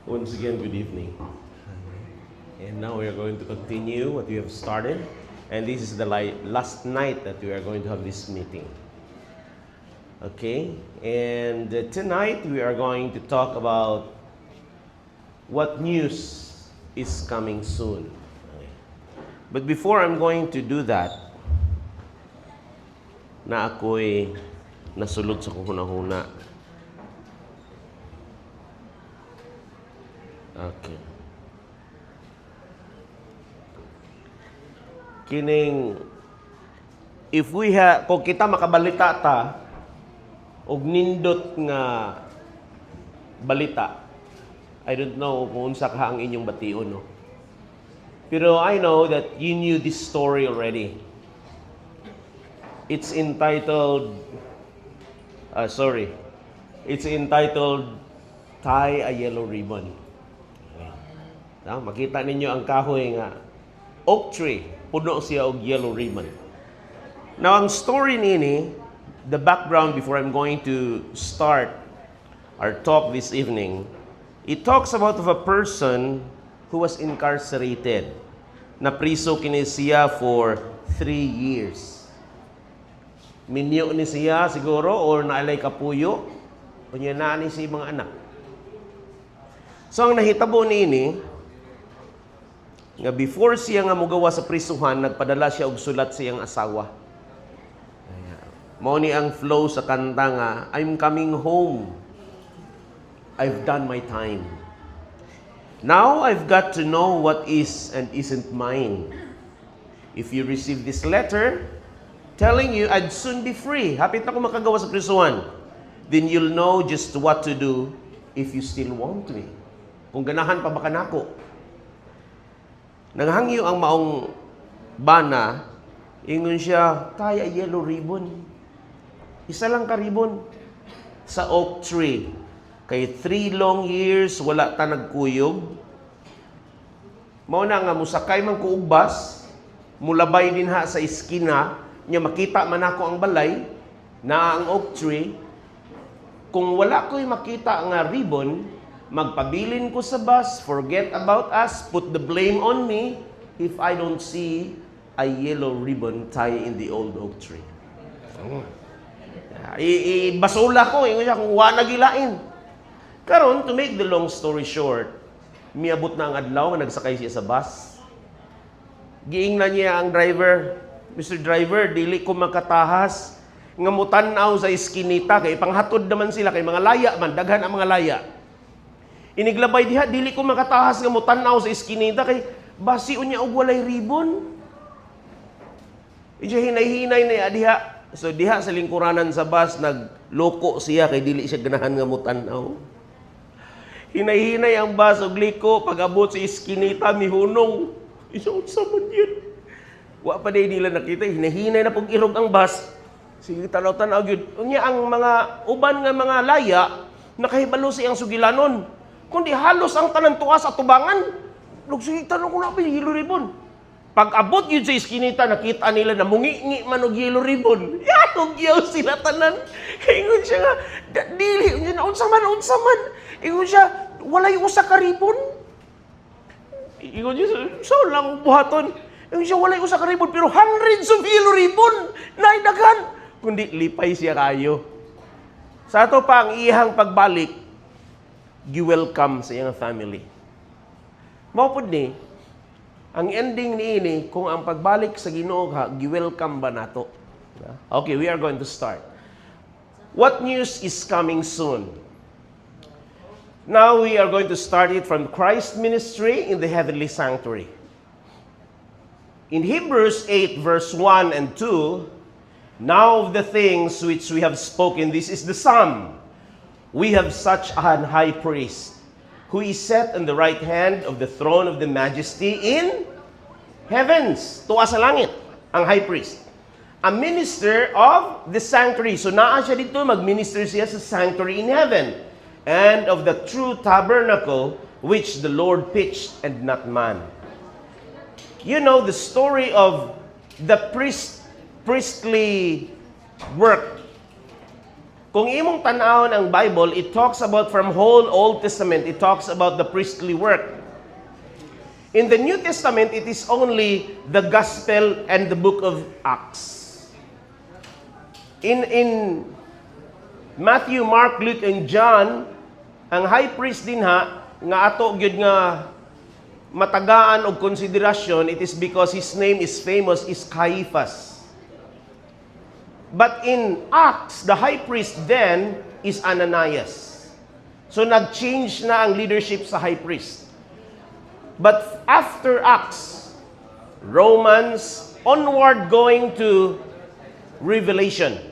Once again, good evening. And now we are going to continue what we have started. And this is the last night that we are going to have this meeting. Okay? And tonight we are going to talk about what news is coming soon. Okay. But before I'm going to do that, na ako'y nasulod sa kuhuna-huna. Okay. Kining if we kung kita makabalita ta og nindot nga balita, I don't know kung unsa ka ang inyong bation, no. Pero I know that you knew this story already. It's entitled Tie a Yellow Ribbon. Makita ninyo ang kahoy nga oak tree, puno siya og yellow ribbon. Now, ang story nini, the background before I'm going to start our talk this evening, it talks about of a person who was incarcerated. Napriso kini siya for 3 years. Minyo ni siya siguro or naalay kapuyo, kunya naani si mga anak. So, ang nahitabo nini, nga before siya nga mugawa sa prisuhan, nagpadala siya og sulat sa iyang asawa. Mao ni ang flow sa kanta nga, I'm coming home. I've done my time. Now I've got to know what is and isn't mine. If you receive this letter telling you I'd soon be free, hapit na ko makagawa sa prisuhan, then you'll know just what to do if you still want me. Kung ganahan pa ba kanako. Nanghangyo ang maong bana, ingon siya, tie a yellow ribbon. Isa lang ka ribbon sa oak tree. Kay 3 long years, wala ta nagkuyog. Mao na nga, musakay man ko og bus, mulabay din ha sa iskina, nya makita man ako ang balay, na ang oak tree. Kung wala ko'y makita nga ribbon, magpabilin ko sa bus, forget about us, put the blame on me if I don't see a yellow ribbon tie in the old oak tree. Ibasula ko, ingon siya kung wala nagilain. Karon, to make the long story short, miabot na ang adlaw nga nagsakay siya sa bus. Giingnan niya ang driver, Mr. Driver, dili ko makatahas nga mutanaw sa iskinita kay panghatod naman sila kay mga laya man, daghan ang mga laya. Iniglabay diha, dili ko makatahas nga mutanaw sa iskinita kay basi unya og walay ribbon. Ija hinay-hinay na diha. So diha sa lingkuranan sa bus nagloko siya kay dili siya ganahan nga mutanaw. Hinay-hinay ang bus og liko pag-abot sa iskinita mihunong. Isa unsa man yun? Wa pa day nila nakita, hinay-hinay na pag irog ang bus. Sige tanaw-tanaw gyud. Unya ang mga uban nga mga laya nakahibalo sa iyang sugilanon. Kundi halos ang tanan tuwa sa tubangan. Lugsitan ako na pa yellow ribbon. Pag abot yun sa iskinita, nakita nila na mungi-ngi man og yellow ribbon. Yanog yaw sila tanan. Ingon siya nga, dili, unsa man. Ingon siya, walay usa ka ribbon. Ingon siya, so lang buhaton. Ingon siya, walay usa ka ribbon, pero hundreds of yellow ribbon. Naidaghan. Kundi lipay siya kayo. Sa ato pa ang iyang pagbalik, gi-welcome sa iyang family. Maupod ni, ang ending niini, kung ang pagbalik sa Ginoo gi-welcome ba nato? Okay, we are going to start. What news is coming soon? Now we are going to start it from Christ's ministry in the heavenly sanctuary. In Hebrews 8 verse 1 and 2, now of the things which we have spoken, this is the sum. We have such an high priest who is set on the right hand of the throne of the majesty in heavens. Tuwa sa langit, ang high priest. A minister of the sanctuary. So naa siya dito, mag-minister siya sa sanctuary in heaven. And of the true tabernacle which the Lord pitched and not man. You know the story of the priestly work. Kung imong tan-awon ang Bible, it talks about from whole Old Testament, it talks about the priestly work. In the New Testament, it is only the Gospel and the book of Acts. In Matthew, Mark, Luke, and John, ang high priest din nga ato gyud nga matagaan og konsiderasyon, it is because his name is famous, is Caiaphas. But in Acts, the high priest then is Ananias. So nag-change na ang leadership sa high priest. But after Acts, Romans, onward going to Revelation,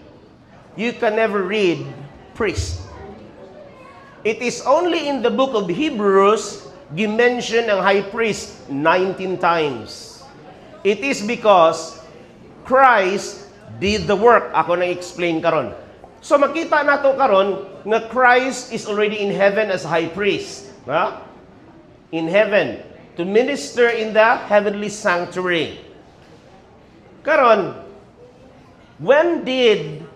you can never read priest. It is only in the book of Hebrews gimension ang high priest 19 times. It is because Christ did the work. Ako nang explain karon. So makita nato karon nga Christ is already in heaven as high priest. Ha? In heaven to minister in the heavenly sanctuary. Karon, when did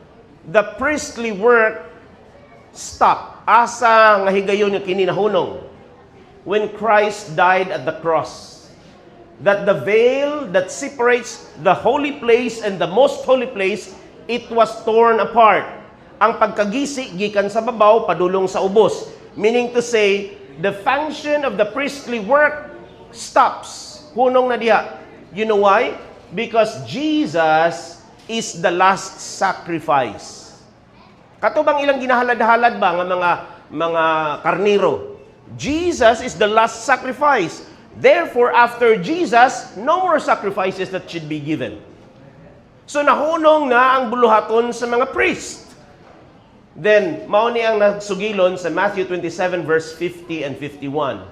the priestly work stop? Asa nga higayon nga kini nahunong? When Christ died at the cross. That the veil that separates the holy place and the most holy place, it was torn apart. Ang pagkagisi gikan sa babaw padulong sa ubos. Meaning to say, the function of the priestly work stops. Hunong na diha. You know why? Because Jesus is the last sacrifice. Katubang ilang ginahalad-halad ba nga mga karniro? Jesus is the last sacrifice. Therefore, after Jesus, no more sacrifices that should be given. So nahunong na ang buluhaton sa mga priest. Then, mao ni ang nagsugilon sa Matthew 27 verse 50 and 51.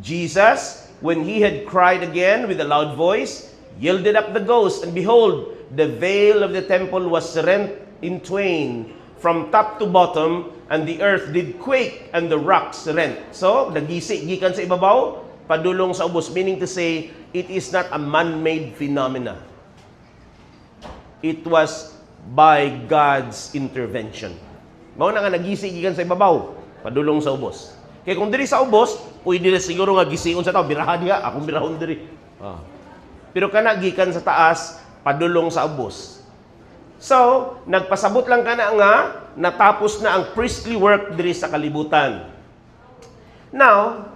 Jesus, when he had cried again with a loud voice, yielded up the ghost, and behold, the veil of the temple was rent in twain from top to bottom, and the earth did quake, and the rocks rent. So, nagisi gikan sa ibabaw, padulong sa ubos, meaning to say, it is not a man-made phenomena. It was by God's intervention. Mao na nga nagisi gikan sa ibabaw, padulong sa ubos. Kaya kung diri sa ubos, pwede na siguro nga gisiun sa tao, birahan niya, akong birahon diri. Pero kana gikan sa taas, padulong sa ubos. So, nagpasabot lang kana nga, natapos na ang priestly work diri sa kalibutan. Now,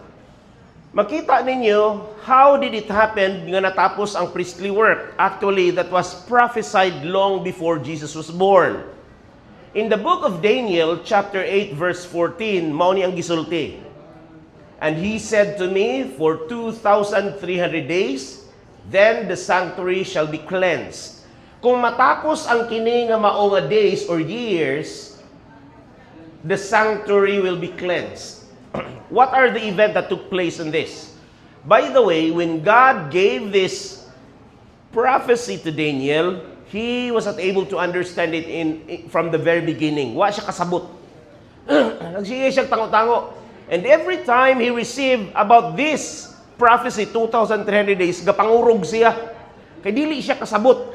makita ninyo, how did it happen nga natapos ang priestly work? Actually, that was prophesied long before Jesus was born. In the book of Daniel, chapter 8, verse 14, mao ni ang gisulti. And he said to me, for 2,300 days, then the sanctuary shall be cleansed. Kung matapos ang kini nga mao nga days or years, the sanctuary will be cleansed. What are the events that took place in this? By the way, when God gave this prophecy to Daniel, he was not able to understand it from the very beginning. Wa siya kasabot. Nagsige siya tango-tango. And every time he received about this prophecy, 2,300 days, gapangurog siya. Kay dili siya kasabot.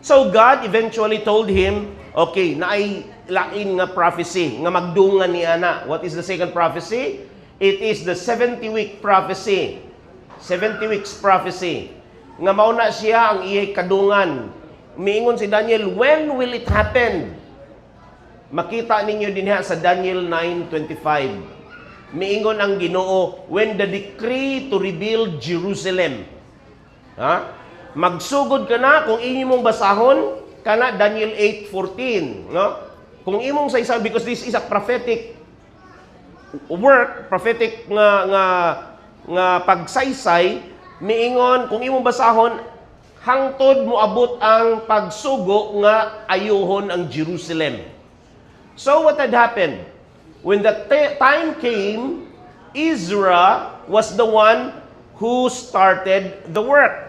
So God eventually told him, okay, naay lain nga prophecy, nga magdungan ni ana. What is the second prophecy? It is the 70-week prophecy. 70 weeks prophecy. Nga mauna siya ang iyay kadungan. Miingon si Daniel, when will it happen? Makita ninyo din sa Daniel 9:25. Miingon ang Ginoo, when the decree to rebuild Jerusalem. Magsugod ka na, kung inyo mong basahon, kana Daniel 8:14. No? Kung imong sa isa, because this is a prophetic work, prophetic nga pagsaysay, miingon, kung imong basahon, hangtod mo abot ang pagsugo nga ayuhon ang Jerusalem. So what had happened? When the time came, Ezra was the one who started the work.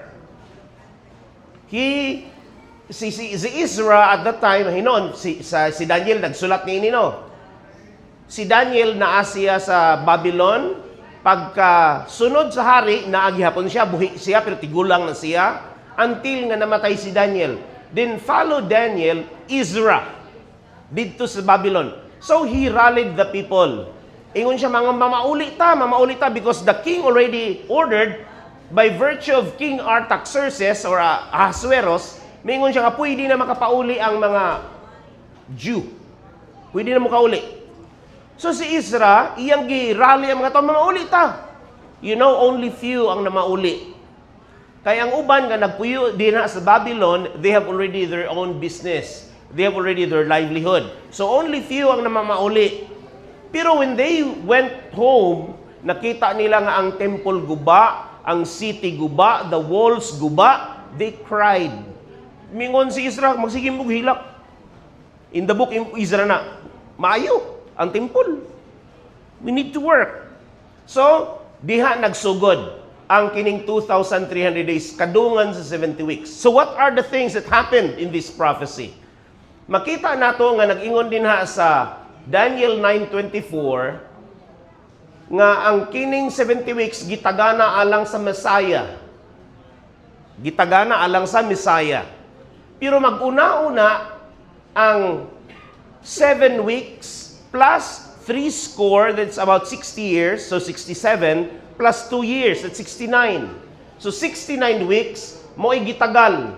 Si Ezra at that time, hinon, si Daniel nagsulat ni no. Si Daniel naa siya sa Babylon. Pagka sunod sa hari, naagihapon siya, buhi siya, pero tigulang na siya, until nga namatay si Daniel. Then follow Daniel, Ezra. dito sa Babylon. So he rallied the people. Ingon siya, mga mamauli ta, because the king already ordered by virtue of King Artaxerxes or Ahasuerus, mingon siya nga, pwede na makapauli ang mga Jew. Pwede na makauli. So si Ezra, iyang gi-rally ang mga tao, mamauli ta. You know, only few ang namauli. Kaya ang uban nga nagpuyo din sa Babylon, they have already their own business. They have already their livelihood. So only few ang namamauli. Pero when they went home, nakita nila nga ang temple guba, ang city guba, the walls guba, they cried. Mingon si Ezra, magsigim og hilak. In the book of Ezra na, maayo ang temple. We need to work. So, diha nagsugod ang kining 2,300 days, kadungan sa 70 weeks. So what are the things that happened in this prophecy? Makita nato nga nag-ingon din ha sa Daniel 9:24 nga ang kining 70 weeks gitagana alang sa Messiah. Gitagana alang sa Messiah. Pero mag-una-una ang 7 weeks plus 3 score, that's about 60 years, so 67, plus 2 years, that's 69. So 69 weeks, mo'y gitagal.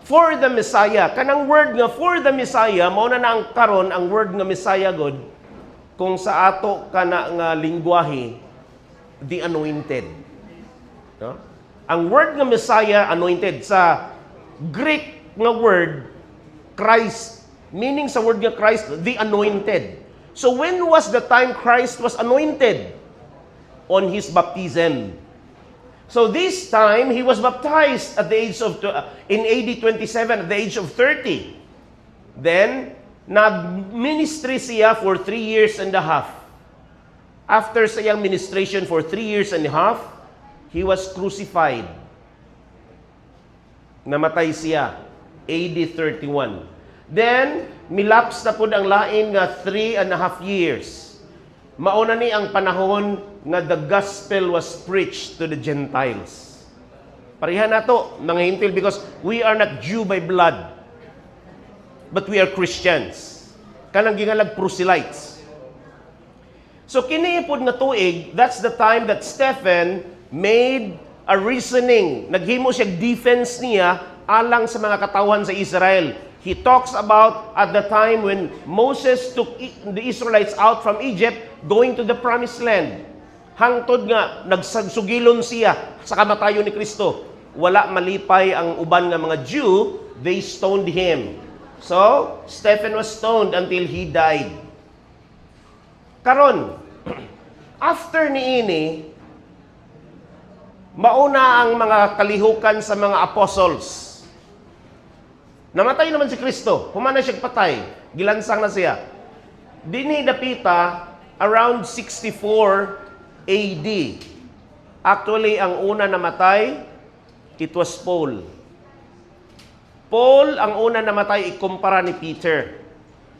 For the Messiah. Kanang word nga for the Messiah, mao na ang karon ang word nga Messiah God, kung sa ato kana nga lingwahe, the anointed. No? Ang word nga Messiah, anointed. Sa Greek nga word, Christ. Meaning sa word nga Christ, the anointed. So when was the time Christ was anointed? On his baptism. So this time, he was baptized at the age of, in AD 27, at the age of 30. Then, nag-ministry siya for 3 years and a half. After sa iyang ministration for 3 years and a half, he was crucified. Namatay siya, AD 31. Then, milapse na po ang lain nga 3.5 years. Mauna ni ang panahon nga the gospel was preached to the Gentiles. Pareha na to, mga Hintil, because we are not Jew by blood, but we are Christians. Kanang gingalag proselytes. So kiniipod nga tuig, that's the time that Stephen made a reasoning. Naghimo siya defense niya alang sa mga katawan sa Israel. He talks about at the time when Moses took the Israelites out from Egypt going to the promised land. Hangtod nga, nagsugilon siya sa kamatayon ni Kristo. Wala malipay ang uban nga mga Jew, they stoned him. So, Stephen was stoned until he died. Karon, after niini, mauna ang mga kalihukan sa mga apostles. Namatay naman si Kristo. Humana siya patay. Gilansang na siya. Dini dapita around 64 AD. Actually, ang una namatay, it was Paul. Paul, ang una namatay, ikumpara ni Peter.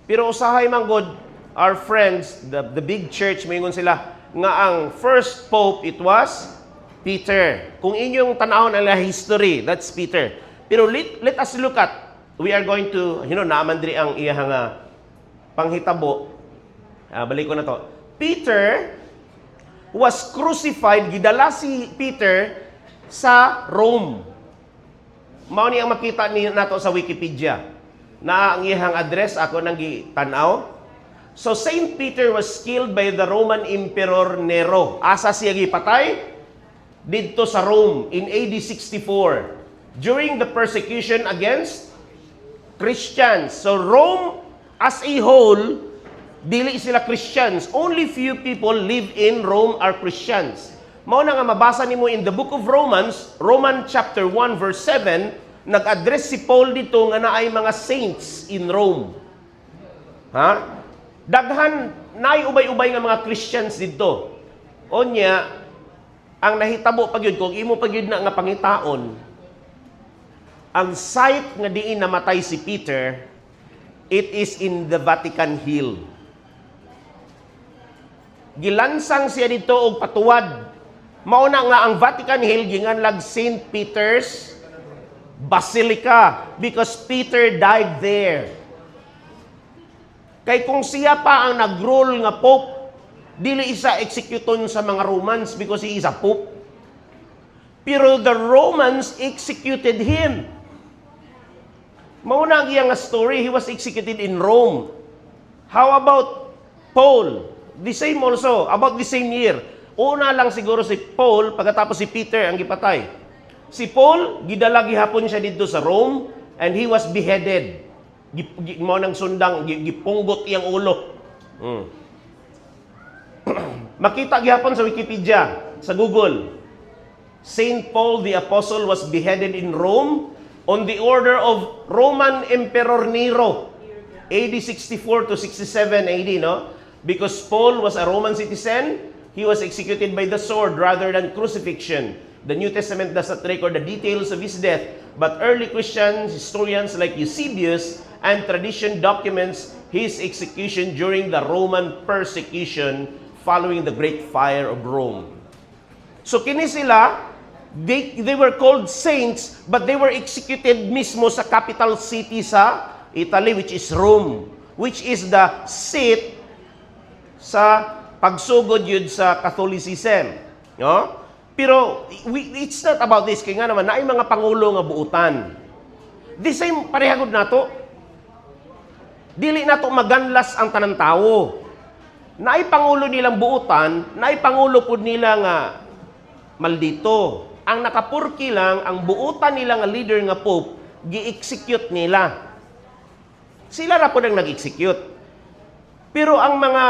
Pero usahay man God, our friends, the big church, mayingon sila, nga ang first pope, it was Peter. Kung inyong tanahon ang history, that's Peter. Pero let us look at, we are going to, naamandri ang iyang panghitabo. Balik ko na to. Peter was crucified, gidala si Peter sa Rome. Mao ni ang makita ni nato sa Wikipedia. Na ang iyang address, ako nang gitanaw. So, Saint Peter was killed by the Roman Emperor Nero. Asa siya gipatay? Dito sa Rome in AD 64. During the persecution against Christians. So Rome as a whole, dili sila Christians. Only few people live in Rome are Christians. Mao na nga mabasa nimo in the book of Romans, Roman chapter 1 verse 7, nag-address si Paul dito nga naay mga saints in Rome. Ha? Daghan naay ubay-ubay nga mga Christians dito. Onya, ang nahitabo pagyud kung imo pagyud na nga pangitaon, ang site nga diin namatay si Peter, it is in the Vatican Hill. Gilansang siya dito og patuwad. Mauna nga ang Vatican Hill ginganlag St. Peter's Basilica because Peter died there. Kay kung siya pa ang nag-rule nga Pope, dili isa executon sa mga Romans because he is a Pope. Pero the Romans executed him. Mauna ang iyang story, he was executed in Rome. How about Paul? The same also, about the same year. Una lang siguro si Paul, pagkatapos si Peter ang gipatay. Si Paul, gidala gihapon siya dito sa Rome, and he was beheaded. Mo nang sundang, gipunggot iyang ulo. Makita gihapon sa Wikipedia, sa Google. Saint Paul the Apostle was beheaded in Rome on the order of Roman Emperor Nero, AD 64 to 67 AD, no? Because Paul was a Roman citizen, he was executed by the sword rather than crucifixion. The New Testament does not record the details of his death, but early Christian historians like Eusebius and tradition documents his execution during the Roman persecution following the Great Fire of Rome. So kini sila, they were called saints, but they were executed mismo sa capital city sa Italy, which is Rome, which is the seat sa pagsugod yun sa Catholicism. No? Pero it's not about this. Kaya nga naman, naay mga pangulo nga buutan. The same, parehagod na to. Dili na to maganlas ang tanang tao. Naay pangulo nilang buutan, naay pangulo po nila nga maldito. Ang nakapurki lang, ang buutan nila nga leader nga Pope, gi-execute nila. Sila ra po nang nag-execute. Pero ang mga,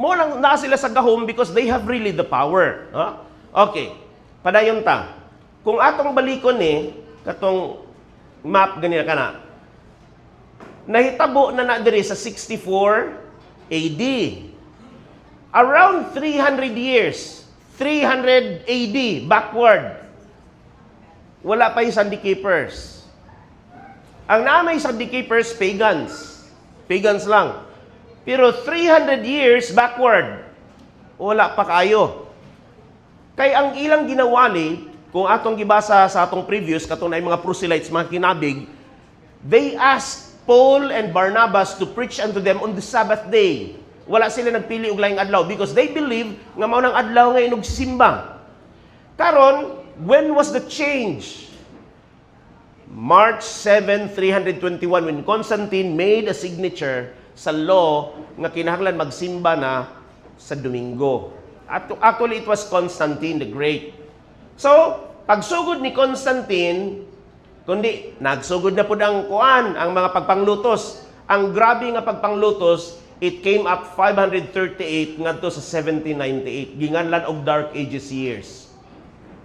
mo lang na sila sa gahom because they have really the power. Huh? Okay, padayon ta. Kung atong balikon katong map ganina kana, nahitabo na diri sa 64 AD. Around 300 years, 300 AD, backward. Wala pa yung Sunday keepers. Ang naamay Sunday keepers, pagans. Pagans lang. Pero 300 years backward, wala pa kayo. Kay ang ilang ginawali, kung atong gibasa sa atong previous, katong na mga proselytes, mga kinabig, they asked Paul and Barnabas to preach unto them on the Sabbath day. Wala sila nagpili og laing adlaw because they believe nga mao nang adlaw nga inog simba. Karon, when was the change? March 7, 321 when Constantine made a signature sa law nga kinahanglan magsimba na sa Domingo. Actually, it was Constantine the Great. So, pagsugod ni Constantine, kundi nagsugod na po ang kuan, ang mga pagpanglutos. Ang grabe nga pagpanglutos, it came up 538 ngadto sa 1798. Ginganlan og Dark Ages years.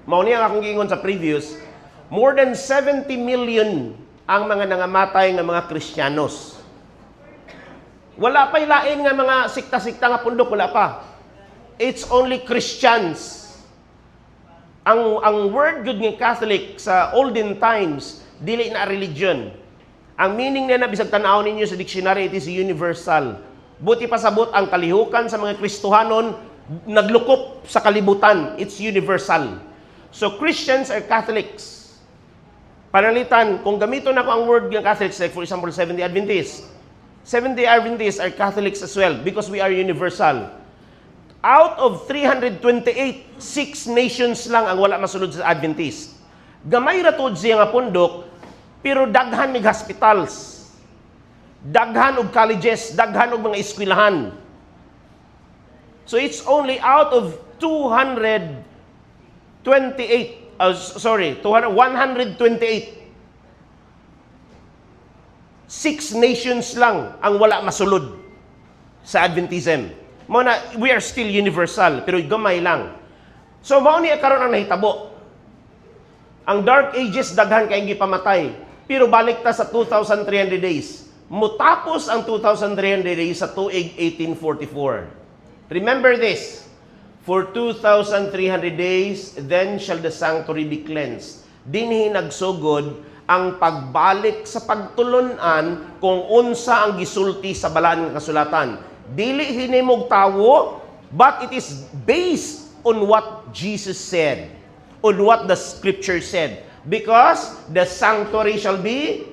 Mao niya akong giingon sa previous, more than 70 million ang mga nangamatay nga mga Kristiyanos. Wala pa ilain nga mga sikta-sikta nga pundok, wala pa. It's only Christians. Ang word good ng Catholic sa olden times, dili na religion. Ang meaning niya na bisag tanaw ninyo sa dictionary, it is universal. Buti pasabot ang kalihukan sa mga Kristohanon, naglukop sa kalibutan. It's universal. So Christians are Catholics. Panalitan, kung gamiton ako ang word ng Catholics, like for example, Seventh-day Adventists. Seventh-day Adventists are Catholics as well because we are universal. Out of 328, 6 nations lang ang wala masulod sa Adventist. Gamay ratod siya nga pundok, pero daghan mig hospitals. Daghan og colleges, daghan og mga eskwelahan. So it's only out of 128, 128. 6 nations lang ang wala masulod sa Adventism. We are still universal, pero gamay lang. So, mao ni karon ang nahitabo. Ang Dark Ages, daghan kayong gipamatay. Pero balik ta sa 2,300 days. Mutapos ang 2,300 days sa tuig 1844. Remember this. For 2,300 days, then shall the sanctuary be cleansed. Dinhi nagsugod ang pagbalik sa pagtulunan kung unsa ang gisulti sa balaan nga kasulatan. Dili hinimog tawo, but it is based on what Jesus said, on what the Scripture said. Because the sanctuary shall be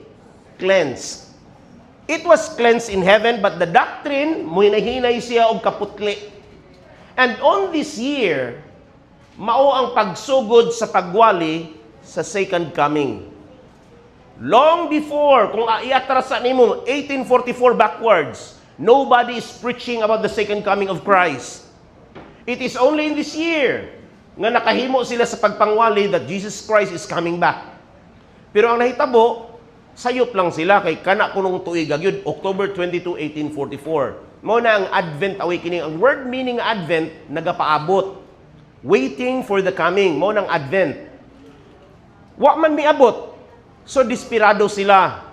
cleansed. It was cleansed in heaven, but the doctrine, muhinahinay siya og kaputli. And on this year, mao ang pagsugod sa pagwali sa second coming. Long before, kung iatrasan nimo 1844 backwards, nobody is preaching about the second coming of Christ. It is only in this year nga nakahimo sila sa pagpangwali that Jesus Christ is coming back. Pero ang nahitabo, sayop lang sila kay kana kunong tuig gyud October 22, 1844. Mao na ang Advent awakening. Ang word meaning Advent nagapaabot. Waiting for the coming. Mao nang Advent. Wa man miabot. So desperado sila.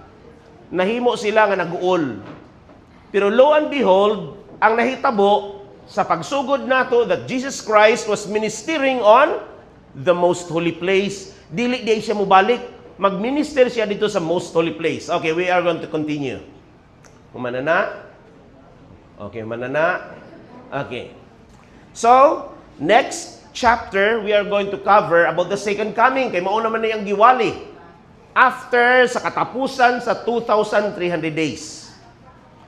Nahimo sila nga naguol. Pero lo and behold, ang nahitabo sa pagsugod nato that Jesus Christ was ministering on the most holy place. Dili di siya mubalik. Mag-minister siya dito sa most holy place. Okay, we are going to continue. Humanana. Okay, humanana. Okay. So, next chapter, we are going to cover about the second coming. Kay mao naman na yung giwali. After sa katapusan sa 2,300 days.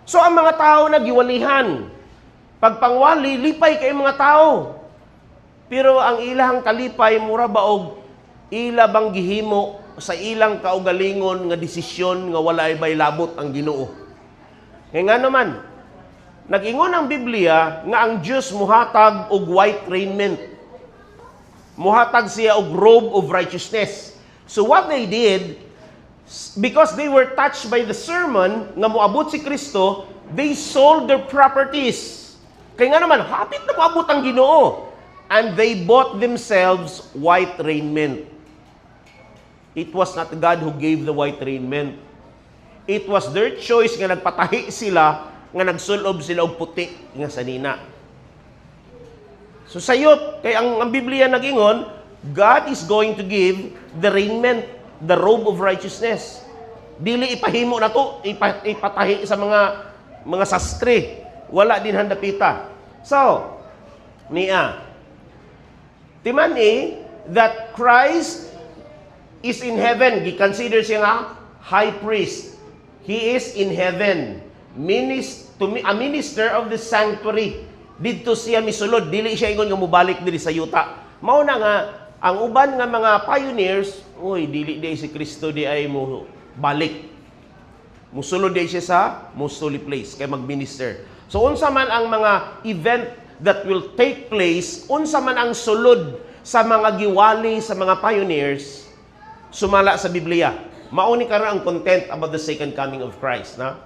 So, ang mga tao na giwalihan. Pagpangwali, lipay kay mga tao. Pero ang ilahang kalipay, mura baog, ila bang gihimo sa ilang kaugalingon nga desisyon nga walay bay labot ang Ginoo. Kaya nga naman, nag-ingon ang Biblia nga ang Diyos muhatag og white raiment. Muhatag siya og robe of righteousness. So what they did, because they were touched by the sermon nga moabot si Kristo, they sold their properties. Kaya nga naman, hapit na moabot ang Ginoo. And they bought themselves white raiment. It was not God who gave the white raiment. It was their choice nga nagpatahi sila, nga nagsulob sila og puti nga sanina. So sayop, kay ang Biblia nag-ingon, God is going to give the raiment, the robe of righteousness. Dili ipahimo na to, ipatahi sa mga sastre. Wala din handapita. So, timani that Christ is in heaven. Gi-consider siya nga high priest. He is in heaven. A minister of the sanctuary. Dito siya misulod. Dili siya ingon nga mubalik diri sa yuta. Mao na nga, ang uban nga mga pioneers, dili di si Kristo di ay mo balik. Musulod di siya sa most holy place, kay mag-minister. So, unsa man ang mga event that will take place, unsa man ang sulod sa mga giwali, sa mga pioneers, sumala sa Biblia. Mauni ka ang content about the second coming of Christ. Na?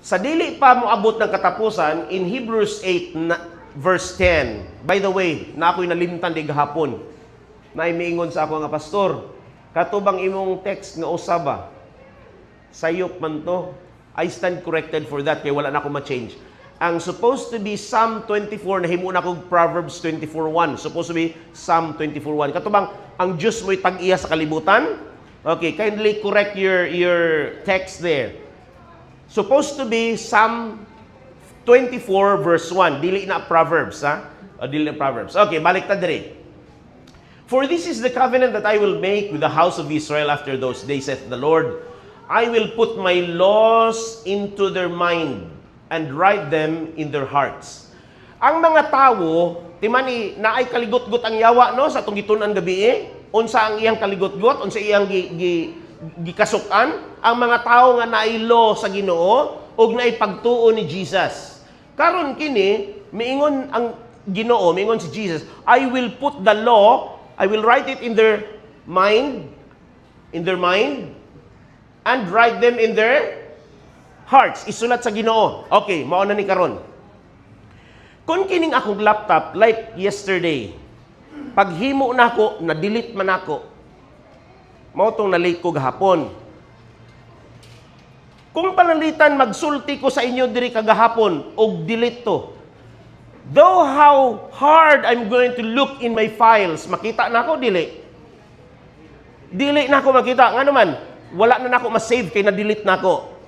Sa dili pa moabot ng katapusan, in Hebrews 8, verse 10, by the way, na ako'y nalimtan di gahapon, na imiingon sa ako nga pastor, katubang imong text nga usaba, sayop man to, I stand corrected for that, kaya wala na ako ma-change. Ang supposed to be Psalm 24, nahimo na kong Proverbs 24:1. Supposed to be Psalm 24:1. Katubang, ang Diyos mo'y tag-iya sa kalibutan. Okay, kindly correct your text there. Supposed to be Psalm 24 verse 1. Dili na Proverbs, ha? O dili na Proverbs. Okay, balik ta dire. For this is the covenant that I will make with the house of Israel after those days, saith the Lord. I will put my laws into their mind and write them in their hearts. Ang mga tao, timani, naay kaligot-got ang yawa, no? Sa itong gitunan gabi, unsa ang iyang kaligot-got, unsa iyang gikasukan, ang mga tao nga naay law sa Ginoo, og naay pagtuo ni Jesus. Karon kini, miingon ang Ginoo, miingon si Jesus, I will put the law, I will write it in their mind, and write them in their hearts. Isulat sa Ginoo. Okay, mao na ni karon. Kung kining akong laptop, like yesterday, paghimo na ako, na-delete man ako, mao tong na-late ko gahapon. Kung panalitan, magsulti ko sa inyo diri kagahapon, og delete to. Though how hard I'm going to look in my files, makita na ako, dili. Dili na ako makita. Nga naman, wala na ako ma-save kay na-delete na ako.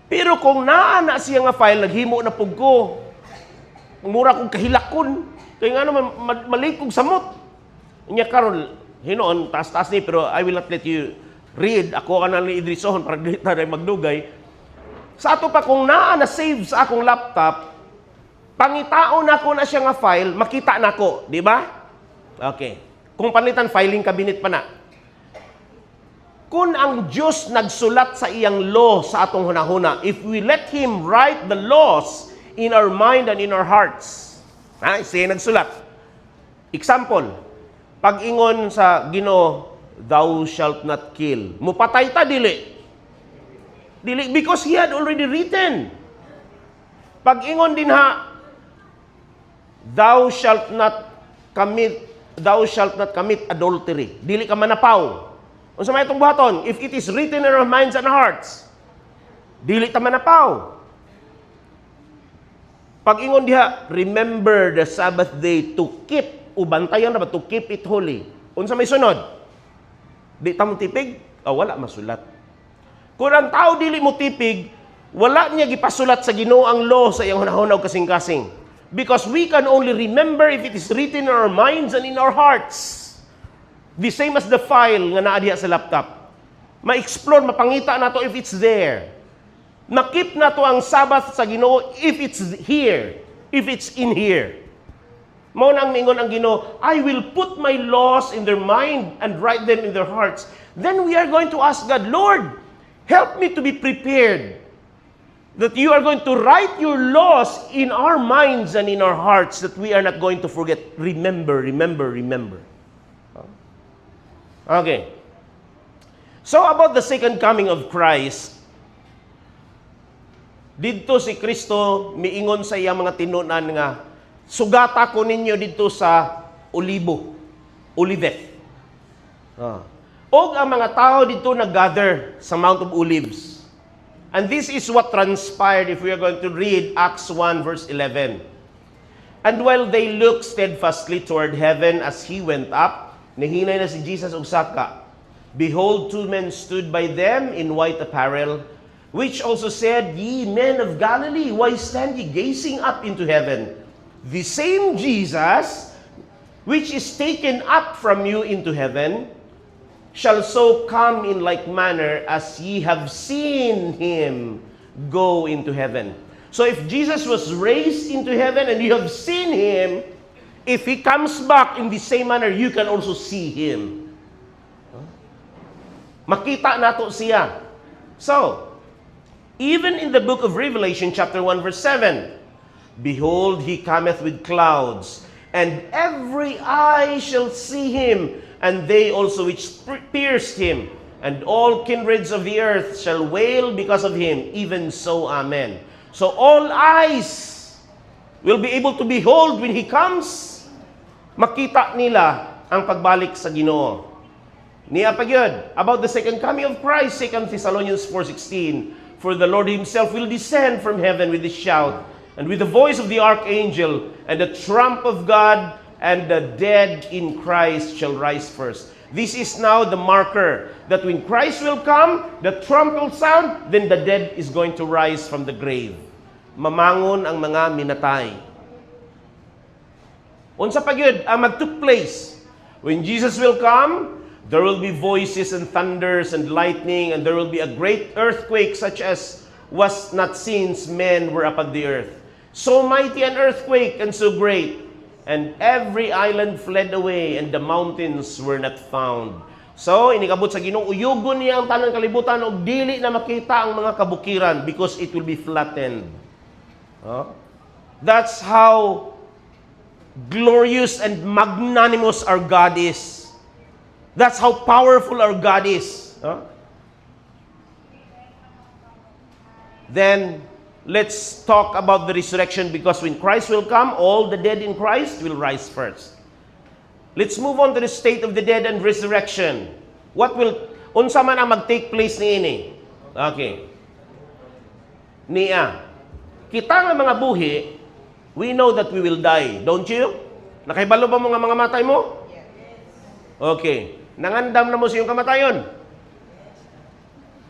Pero kung naana siya nga file, naghimo na pug ko. Mura kong kahilakon. Kaya nga naman, malikog samot. Inya karon, hinoon, taas-taas ni, pero I will not let you read, ako ka na ni Idrisohon para dito na magdugay. Sa ato pa, kung naa na save sa akong laptop, pangitao na ko na siya nga file, makita na ko, di ba? Okay. Kung panitan, filing cabinet pa na. Kung ang Diyos nagsulat sa iyang law sa atong hunahuna, if we let Him write the laws in our mind and in our hearts, siya nagsulat. Example, pag-ingon sa Ginoo, thou shalt not kill. Mupatay ta, dili. Dili, because He had already written. Pag-ingon din ha, thou shalt not commit adultery. Dili ka manapaw. Unsa may itong buhaton? If it is written in our minds and hearts, dili ta manapaw. Pag-ingon diha, remember the Sabbath day to keep, ubantayan na ba, to keep it holy. Unsa may sunod? Di ta mo tipig? Wala masulat. Kung ang tao dili mo tipig, wala niya gipasulat sa Ginoo ang law sa iyang hunahunaw kasing-kasing. Because we can only remember if it is written in our minds and in our hearts. The same as the file nga naa diha sa laptop. Ma-explore, mapangita nato if it's there. Makip nato ang Sabbath sa Ginoo if it's here, if it's in here. Mao nang mingon ang Ginoo, I will put my laws in their mind and write them in their hearts. Then we are going to ask God, Lord, help me to be prepared that you are going to write your laws in our minds and in our hearts that we are not going to forget. Remember, remember, remember. Okay. So about the second coming of Christ, dito si Kristo miingon sa iyang mga tinunan nga, sugata ko ninyo dito sa Olivet. Og ang mga tao dito nag-gather sa Mount of Olives. And this is what transpired if we are going to read Acts 1 verse 11. And while they looked steadfastly toward heaven as he went up, nahinay na si Jesus og saka. Behold, two men stood by them in white apparel, which also said, Ye men of Galilee, why stand ye gazing up into heaven? The same Jesus, which is taken up from you into heaven, shall so come in like manner as ye have seen him go into heaven. So if Jesus was raised into heaven and you have seen him, if he comes back in the same manner, you can also see him. Makita nato siya. So, even in the book of Revelation, chapter 1, verse 7, Behold, he cometh with clouds, and every eye shall see him, and they also which pierced him, and all kindreds of the earth shall wail because of him. Even so, amen. So all eyes will be able to behold when he comes. Makita nila ang pagbalik sa Ginoo. Niya pagyud about the second coming of Christ, 2 Thessalonians 4:16. For the Lord himself will descend from heaven with a shout, and with the voice of the archangel, and the trump of God, and the dead in Christ shall rise first. This is now the marker that when Christ will come, the trump will sound, then the dead is going to rise from the grave. Mamangon ang mga minatay. Unsa pa gyud ang magtook place? When Jesus will come, there will be voices and thunders and lightning, and there will be a great earthquake such as was not since men were upon the earth. So mighty an earthquake and so great, and every island fled away, and the mountains were not found. So, inikabot sa Ginoo, uyugon niya ang tanang kalibutan, og dili na makita ang mga kabukiran because it will be flattened. That's how glorious and magnanimous our God is. That's how powerful our God is. Then, let's talk about the resurrection, because when Christ will come, all the dead in Christ will rise first. Let's move on to the state of the dead and resurrection. Unsa man ang mag-take place niini? Okay. Niya. Kita nga mga buhi, we know that we will die. Don't you? Nakahibalo ba mo nga mga matay mo? Okay. Nangandam na mo sa iyong kamatayon?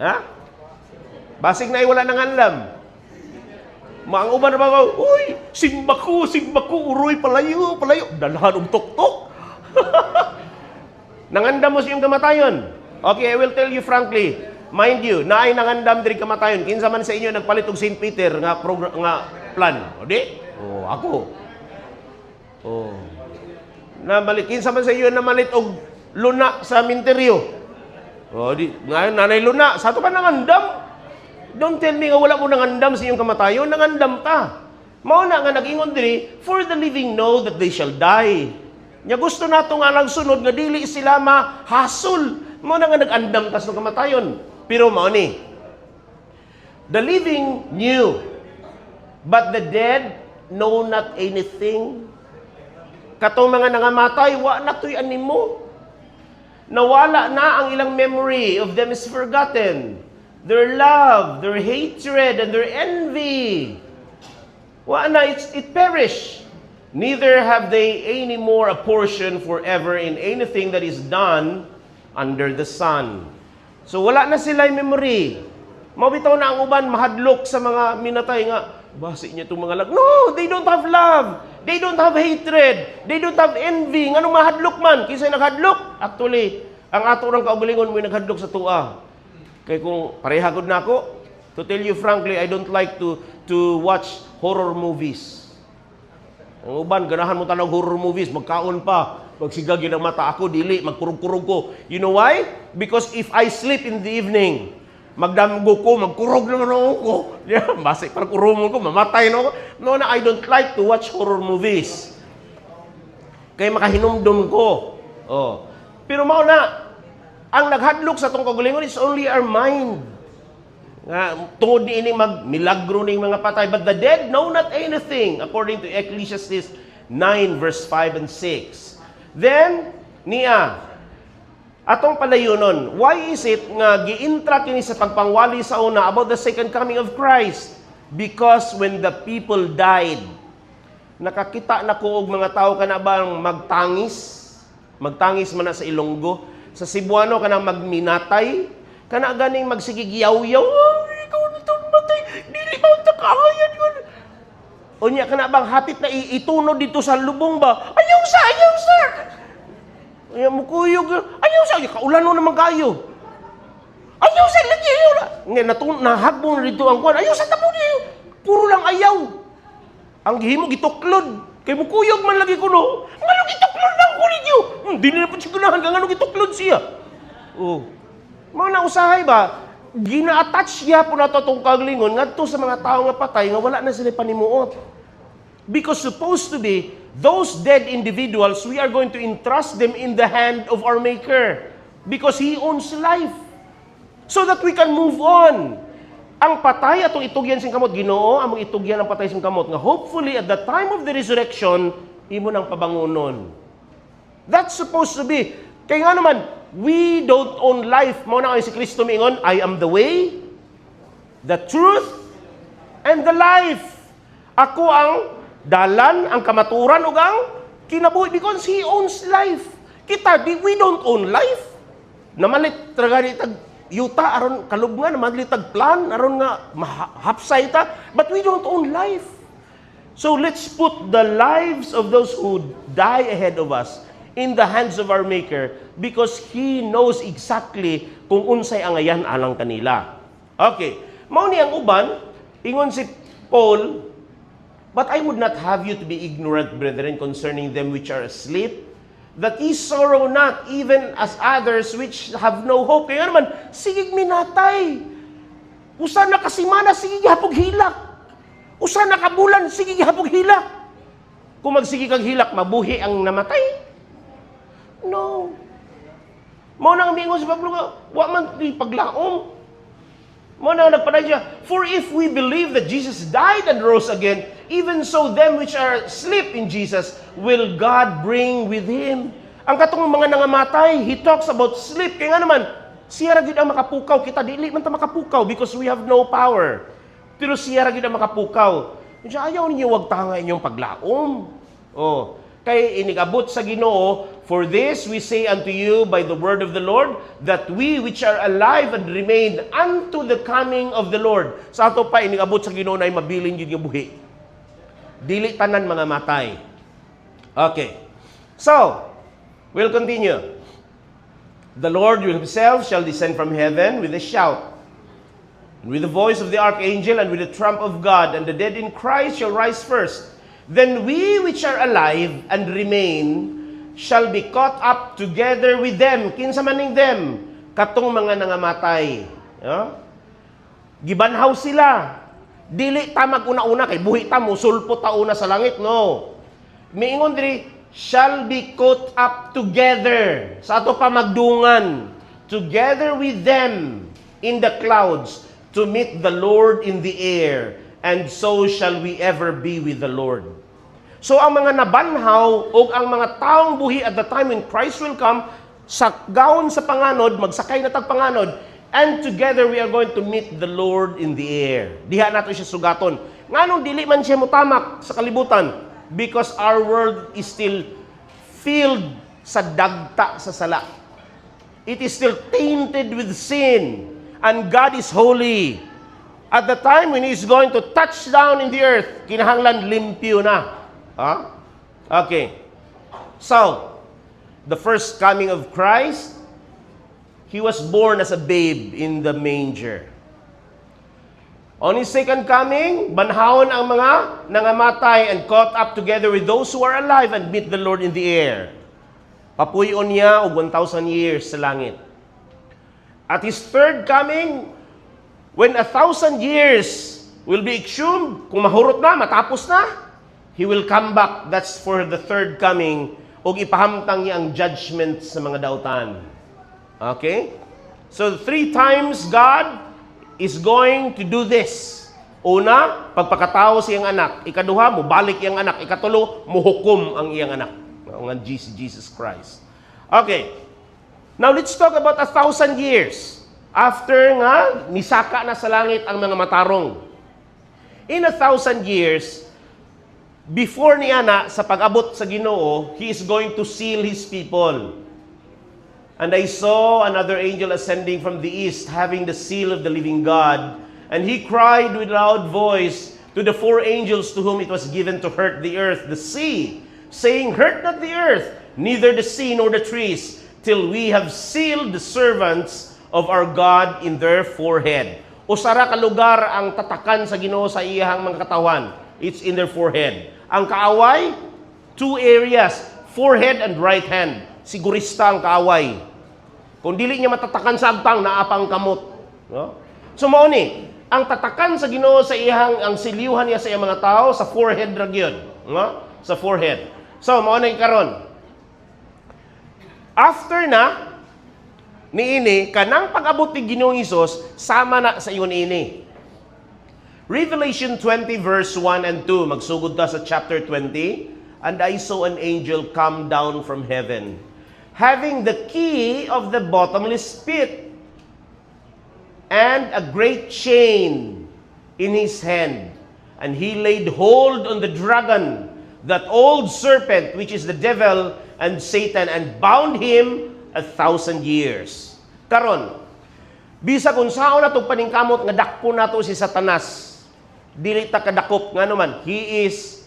Ha? Basig na wala nangandam. Maang uban na ba ko, uy, simba ko, uroy, palayo. Dalahan tuktok. Nangandam mo sa iyong kamatayon. Okay, I will tell you frankly. Mind you, naay nangandam diri kamatayon. Kinsa man sa inyo nagpalit og St. Peter nga plan. O di? Oh, ako. Oh. Nabalik kinsa man sa inyo namalit og luna sa minteryo. O di, ngayon nanay luna, sa to pa nangandam. Don't tell me nga wala mo nangandam sa inyong kamatayon, nangandam ta. Mao na nga nag-ingon diri, for the living know that they shall die. Nya gusto nato nga lang sunod nga dili sila mahasol. Mao na nga nag-andam ta sa kamatayon. Pero mao ni. The living knew, but the dead know not anything. Katong mga nangamatay, wa na to'y animo. Nawala na ang ilang memory of them is forgotten. Their love, their hatred, and their envy. Wa na, it perish. Neither have they any more a portion forever in anything that is done under the sun. So wala na sila yung memory. Mabitaw na ang uban, mahadlok sa mga minatay nga, basi niya itong mga No, they don't have love. They don't have hatred. They don't have envy. Anong mahadlok man? Kisa'y naghadlok? Actually, ang ato ng kaugalingon mo naghadlok sa tua. Kaya kung parehagod na ako, to tell you frankly, I don't like to watch horror movies. Ang uban, ganahan mo tanong horror movies, magkaon pa. Magsigag yun ang mata ako, dili, magkurog-kurog ko. You know why? Because if I sleep in the evening, magdamgo ko, magkurog naman ako. Yeah, basi, parang kurumon ko, mamatay na ako. No, I don't like to watch horror movies. Kaya makahinumdum ko. Oh. Pero mao na, ang naghadlok sa itong kagalingon is only our mind. Tungod ni ini mag-milagro ning mga patay. But the dead know not anything, according to Ecclesiastes 9, verse 5 and 6. Then, atong palayunon, why is it nga giintra kini sa pagpangwali sa una about the second coming of Christ? Because when the people died, nakakita na ko og mga tao kana bang magtangis man na sa Ilonggo, sa Cebuano kanang magminatay, kana ganing magsigigiyaw-yaw, ikaw nito matay, dili ba ta kaayan yun. Unya kana bang hapit na itunod dito sa lubong ba? Ayaw sa. Ayaw mo kuyog. Ayaw sa. Kaulan mo naman kayo. Ayaw sa lagi. Nahagbong rito ang kuwan. Ayaw sa tabo niyo. Puro lang ayaw. Ang gihimo gituklod. Kay mo kuyog man lagi ko no. Ngano gituklod lang ko ninyo. Di na pa sigunahan ka ngano gituklod siya. Oh. Mga nausahay ba? Gina-attach niya po na itong kaglingon ngadto sa mga tao nga patay nga wala na sila panimuot. Because supposed to be, those dead individuals, we are going to entrust them in the hand of our Maker. Because He owns life. So that we can move on. Ang patay atong itugyan sing kamot, Ginoo, among itugyan ang patay sing kamot nga hopefully at the time of the resurrection, imo nang pabangonon. That's supposed to be. Kaya nga naman, we don't own life. Mao na si Kristo miingon, I am the way, the truth, and the life. Ako ang dalan, ang kamaturan, ug ang kinabuhi because He owns life. Kita, we don't own life. Namalit tragadi tag yuta aron kalubngan, namalit tag plan aron nga mahapsay ta, but we don't own life. So let's put the lives of those who die ahead of us in the hands of our Maker because He knows exactly kung unsay ang ayan alang kanila. Okay. Mao ni ang uban, ingon si Paul, but I would not have you to be ignorant, brethren, concerning them which are asleep, that ye sorrow not, even as others which have no hope. Kaya naman, sigig minatay. Usa na kasimana, sigig hapog hilak. Usa na kabulan, sigig hapog hilak. Kung magsigig kag hilak, mabuhi ang namatay. No. Mao nang mingon si Pablo nga, wa man di paglaom. Mao nang nagpaday siya, for if we believe that Jesus died and rose again, even so them which are asleep in Jesus will God bring with Him. Ang katong mga nangamatay, He talks about sleep. Kaya nga naman, siya ra gyud ang makapukaw. Kita dili man ta makapukaw because we have no power. Pero siya ra gyud ang makapukaw. Kaya ayaw ninyo wag tanga inyong paglaom. Oh. Kay inigabot sa Ginoo, for this we say unto you by the word of the Lord, that we which are alive and remain unto the coming of the Lord. Sa ato pa inigabot sa Ginoo na mabilin yun yung buhi. Dili tanan mga matay. Okay. So, we'll continue. The Lord himself shall descend from heaven with a shout, and with the voice of the archangel, and with the trump of God, and the dead in Christ shall rise first. Then we which are alive and remain shall be caught up together with them. Kinsa maning them? Katong mga nangamatay. Gibanhaw sila. Dili ta mag-una-una kay buhi ta mo sulpot ta una sa langit, no. Miingon diri shall be caught up together. Sa ato pa magdungan, together with them in the clouds to meet the Lord in the air, and so shall we ever be with the Lord. So ang mga nabanhaw o ang mga taong buhi at the time when Christ will come, sakgawon sa panganod, magsakay na tag panganod, and together we are going to meet the Lord in the air. Diha nato siya sugaton. Nganong dili man siya mutamak sa kalibutan? Because our world is still filled sa dagta sa sala. It is still tainted with sin. And God is holy. At the time when He is going to touch down in the earth, kinahanglan limpyo na. Okay. So, the first coming of Christ, He was born as a babe in the manger. On His second coming, banhawon ang mga nangamatay and caught up together with those who are alive and meet the Lord in the air. Papuyon niya og 1,000 years sa langit. At His third coming, when 1,000 years will be exhumed, kung mahurot na, matapos na, He will come back. That's for the third coming. O ipahamtang niya ang judgment sa mga dautan. Okay? So 3 times God is going to do this. Una, pagpakatao sa iyang anak. Ikaduha, mubalik iyang anak. Ikatulo, muhukom ang iyang anak. Ang Jesus Christ. Okay. Now let's talk about 1,000 years. After nga, nisaka na sa langit ang mga matarong. In 1,000 years, before niya na sa pag-abot sa Ginoo, He is going to seal His people. And I saw another angel ascending from the east, having the seal of the living God. And he cried with a loud voice to the 4 angels to whom it was given to hurt the earth, the sea, saying, Hurt not the earth, neither the sea nor the trees, till we have sealed the servants of our God in their forehead. Usara ka lugar ang tatakan sa Ginoo sa iyang mga katawan. It's in their forehead. Ang kaaway, 2 areas, forehead and right hand. Sigurista ang kaaway. Kung dili niya matatakan sa agtang, naapang kamot. No? So mao ni, ang tatakan sa Ginoo sa iyang, ang siliuhan niya sa iyang mga tao, sa forehead ra gyud. No? Sa forehead. So mao ni karon. After na, niini, kanang pag-abot ni Ginoong Hesus, sama na sa iyon ini. Revelation 20 verse 1 and 2, magsugod ta sa chapter 20. And I saw an angel come down from heaven, having the key of the bottomless pit, and a great chain in his hand. And he laid hold on the dragon, that old serpent, which is the devil and Satan, and bound him 1,000 years. Karon, bisa kung saan na itong paningkamot nga dakpo na to si Satanas, dili ta kadakop nga naman, he is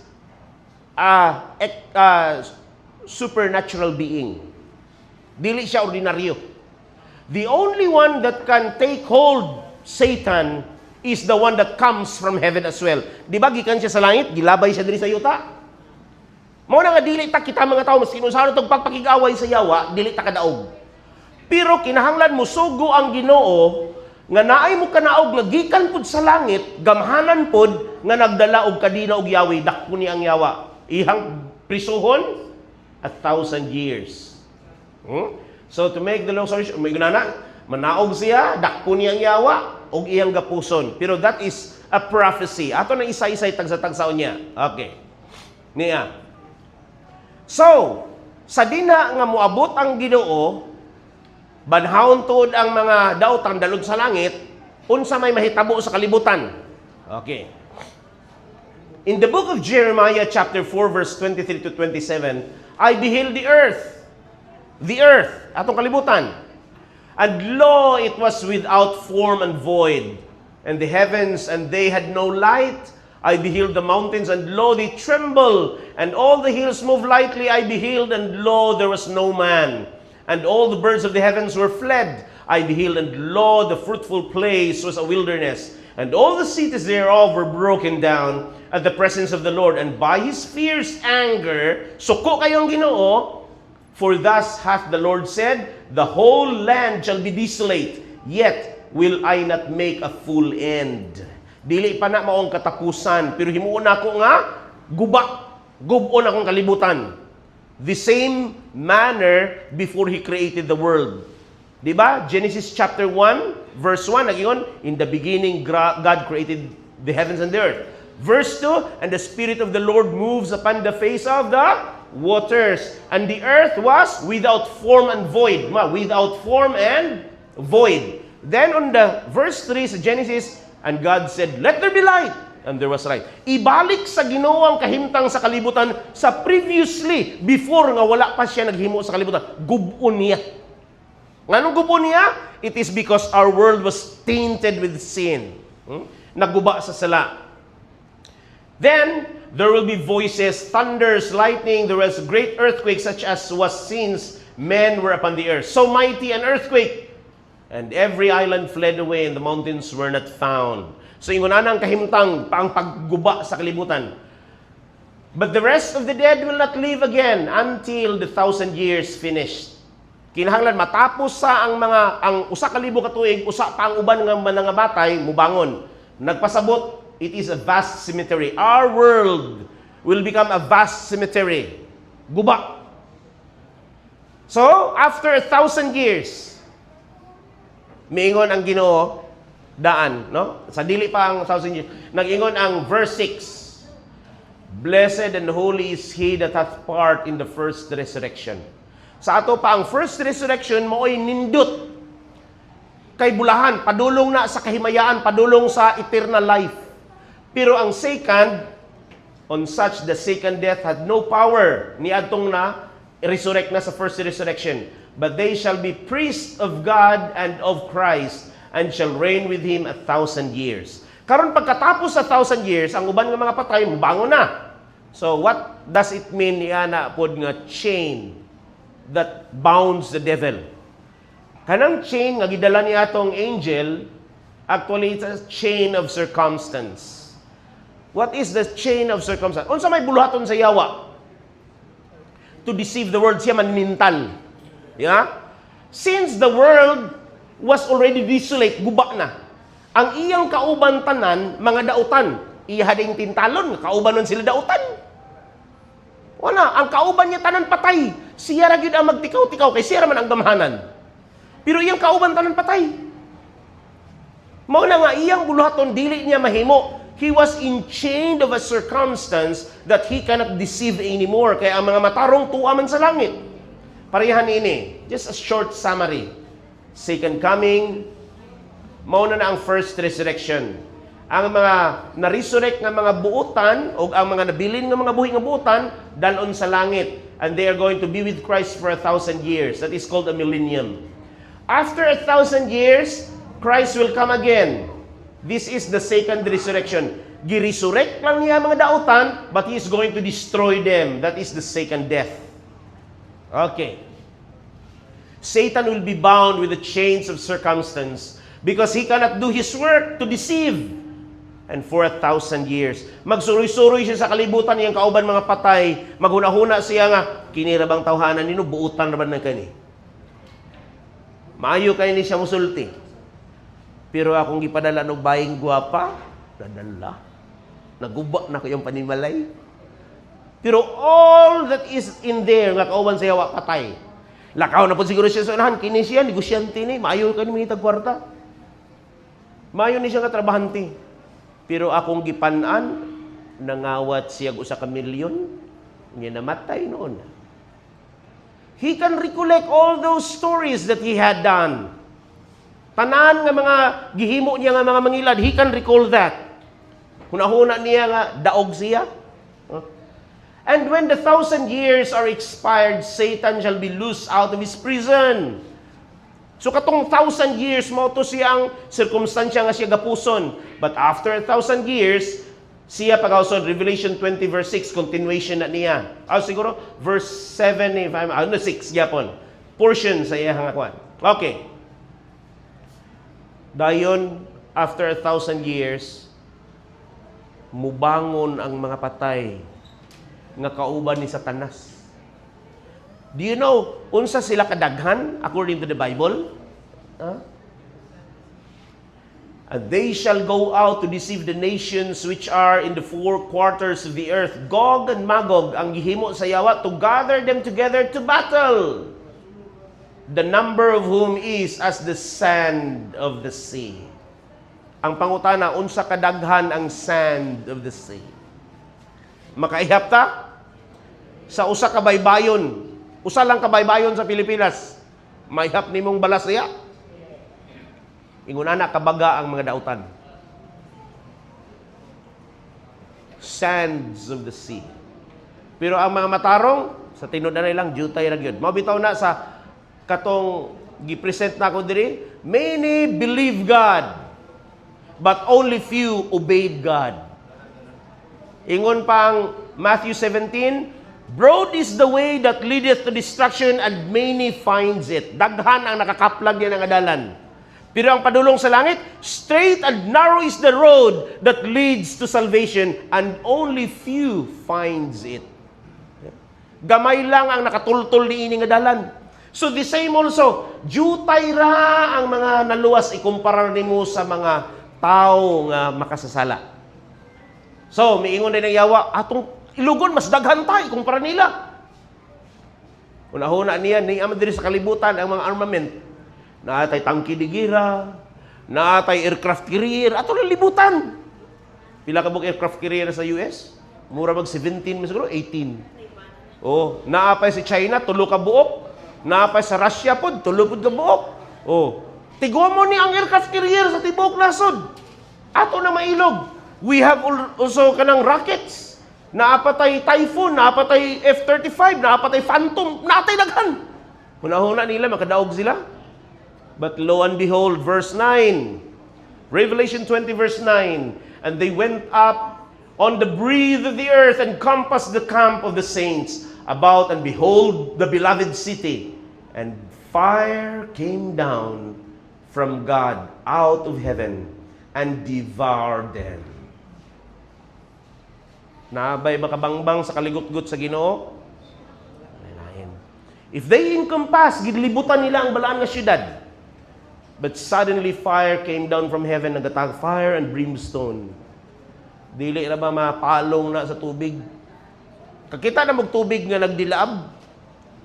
a supernatural being. Dili siya ordinaryo. The only one that can take hold Satan is the one that comes from heaven as well. Di ba gikan siya sa langit, gilabay siya diri sa yuta. Mao na nga dili ta kita mga tawo maski unsa tong pagpakig-away sa yawa, dili ta kadaog. Pero kinahanglan mo sugo ang Ginoo nga naay mo kanaog nga gikan pud sa langit, gamhanan pud nga nagdala og kadina og yawi, dakpo ni ang yawa. Ihang prisuhon 1,000 years. So to make the long story short, may gunana, manaog siya, dakpo niya ang yawa, og iyang gapuson. Pero that is a prophecy. Ato na isa-isay tagsa-tagsaon niya. Okay. Niya. So, sa dina nga moabot ang Ginoo, banhawon tuod ang mga daotang dalog sa langit, unsa may mahitabo sa kalibutan. Okay. In the book of Jeremiah chapter 4 verse 23 to 27, I beheld the earth, atong kalibutan. And lo, it was without form and void, and the heavens, and they had no light. I beheld the mountains, and lo, they tremble, and all the hills moved lightly. I beheld, and lo, there was no man. and all the birds of the heavens were fled. I beheld, and lo, the fruitful place was a wilderness, and all the cities thereof were broken down at the presence of the Lord, and by His fierce anger, suko kayong Ginoo, for thus hath the Lord said, the whole land shall be desolate, yet will I not make a full end. Dili pa na maong katapusan, pero himuon ako nga, gubon akong kalibutan. The same manner before He created the world. Diba? Genesis chapter 1, verse 1, nagingon, in the beginning, God created the heavens and the earth. Verse 2, and the Spirit of the Lord moves upon the face of the waters. And the earth was without form and void. Without form and void. Then on the verse 3 sa Genesis, and God said, let there be light. And there was light. Ibalik sa Ginoo ang kahimtang sa kalibutan sa previously, before nga wala pa siya naghimo sa kalibutan. Gubon niya. Nganong gubon niya? It is because our world was tainted with sin. Nagguba sa sala. Then, there will be voices, thunders, lightning. There was great earthquake such as was since men were upon the earth. So mighty an earthquake. And every island fled away, and the mountains were not found. So, ingunan ang kahimtang, ang pagguba sa kalibutan. But the rest of the dead will not live again until the 1,000 years finished. Kinahanglan matapos sa ang usa ka libo ka tuig, usa pa ang uban nga mga batay mubangon. Nagpasabot, it is a vast cemetery. Our world will become a vast cemetery. Guba. So, after 1,000 years, miingon ang Ginoo daan, no? Sa dili pa ang 1,000 years. Nag-ingon ang verse 6. Blessed and holy is he that hath part in the first resurrection. Sa ato pa ang first resurrection mooy nindot kay bulahan, padulong na sa kahimayaan, padulong sa eternal life. Pero ang second, on such the second death had no power, ni adtong na resurrect na sa first resurrection. But they shall be priests of God and of Christ, and shall reign with Him 1,000 years. Karon pagkatapos sa 1,000 years, ang uban nga mga patay, mubangon na. So what does it mean niya na pod nga chain that bounds the devil? Kanang chain nga gidala ni atong angel, actually it's a chain of circumstance. What is the chain of circumstance? Unsa may buluhaton sa yawa? To deceive the world, siya manintal. Yeah? Since the world was already desolate, guba na. Ang iyang kauban tanan, mga dautan. Iya ding tintalon, kauban nun sila dautan. Wala, ang kauban niya tanan patay. Siya ra gyud ang magtikaw-tikaw kay siya man ang gamhanan. Pero iyang kauban tanan patay. Mao na nga iyang buluhaton dili niya mahimo. He was enchained of a circumstance that he cannot deceive anymore. Kaya ang mga matarong tuwa man sa langit. Parehan ini, just a short summary. Second coming, mauna na ang first resurrection. Ang mga na-resurrect nga mga buutan o ang mga nabilin nga mga buhi nga buutan dalon sa langit, and they are going to be with Christ for 1,000 years. That is called a millennium. After 1,000 years, Christ will come again. This is the second resurrection. Gi-resurrect lang niya mga dautan, but He is going to destroy them. That is the second death. Okay. Satan will be bound with the chains of circumstance because he cannot do his work to deceive. And for 1,000 years, magsuroy-suroy siya sa kalibutan niyang kauban mga patay, maghuna-huna siya nga, kinirabang tawhanan nino, buutan naman ng kani. Maayo kayo ni siya musulti. Pero akong gipadala ng baying guwapa, nadala. Naguba na ko yung panimalay. Pero all that is in there, nga kauban sa yawa, patay. Lakaw na po siguro siya sa unahan, kini siya, negosyante ni, maayo ka ni mga kwarta. Maayo ni siya nga trabahante. Pero akong gipanan, nangawat siya usa ka milyon, niya namatay noon. He can recollect all those stories that he had done. Tanan nga mga gihimo niya nga mga mangilad, he can recall that. Hunahuna niya nga daog siya. And when the 1,000 years are expired, Satan shall be loosed out of his prison. So katong 1,000 years, mo to siyang circumstansya nga siya gapuson. But after 1,000 years, siya pag-ausod, Revelation 20 verse 6, continuation na niya. Siguro, verse 7, if I'm, 6, yapon. portion sa iyang kwan. Okay. Dayon, after 1,000 years, mubangon ang mga patay nga kauban ni Satanas. Do you know, unsa sila kadaghan according to the Bible? Huh? And they shall go out to deceive the nations which are in the four quarters of the earth. Gog and Magog ang gihimo sa yawa to gather them together to battle. The number of whom is as the sand of the sea. Ang pangutana, unsa kadaghan ang sand of the sea? Makaihap ta? Sa usa ka baybayon. Usa lang ka baybayon sa Pilipinas. Maihap nimong balas niya? Ingunana kabaga ang mga dautan. Sands of the sea. Pero ang mga matarong, sa tinod na lang, jutay ra gyud. Mabitaw na sa katong gipresent na ko diri, many believe God, but only few obeyed God. Ingon pang Matthew 17, broad is the way that leadeth to destruction, and many finds it. Daghan ang nakakaplag niya ng adalan. Pero ang padulong sa langit, straight and narrow is the road that leads to salvation, and only few finds it. Gamay lang ang nakatultol ni ini nga dalan. So the same also, jutay ra ang mga naluwas ikumpara nimo sa mga tao nga makasasala. So, miingon din ang yawa, atong ilugon mas daghan tay kumpara nila. Una-una niya, niyaman diri sa kalibutan ang mga armament. Naatay tangki di gira, naatay aircraft carrier, ato lang libutan. Pila ka bug aircraft carrier sa US? Mura mag 17 siguro, 18. Oh, naapay si China, tulo ka buok. Naapay sa Russia pod, tulo pod ka buok. Oh, tigwa mo ni ang aircraft carrier sa tibuok nasod. Ato na mailog. We have also kanang rockets. Naapatay Typhoon, naapatay F-35, naapatay Phantom, naatay daghan. Hunahuna nila, makadaog sila. But lo and behold, verse 9, Revelation 20 verse 9, and they went up on the breadth of the earth and compassed the camp of the saints about, and behold, the beloved city, and fire came down from God out of heaven and devoured them. Nabay makabangbang sa kaligutgut sa Ginoo? If they encompass, gidlibutan nila ang balaan nga syudad. But suddenly fire came down from heaven, nagatag fire and brimstone. Dili na ba mapalong na sa tubig? Kakita na magtubig nga nagdilaab.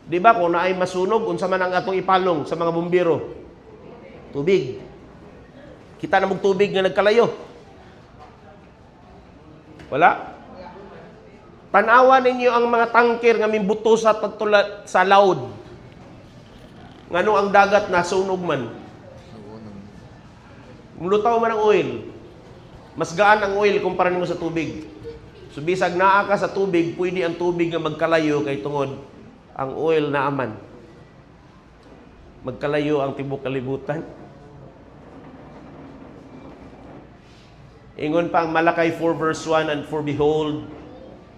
Di ba kung naay masunog, unsa man ang atong ipalong sa mga bumbiro? Tubig. Kita na magtubig nga nagkalayo. Wala? Tanawa ninyo ang mga tangker nga mimbuto sa laod. Ngano ang dagat nasunog man? Mulutaw man ang oil. Mas gaan ang oil kumpara nimo sa tubig. So bisag naa ka sa tubig, pwede ang tubig nga magkalayo kay tungod ang oil na aman. Magkalayo ang tibok kalibutan. Ingon pa ang Malakay 4 verse 1, and for behold,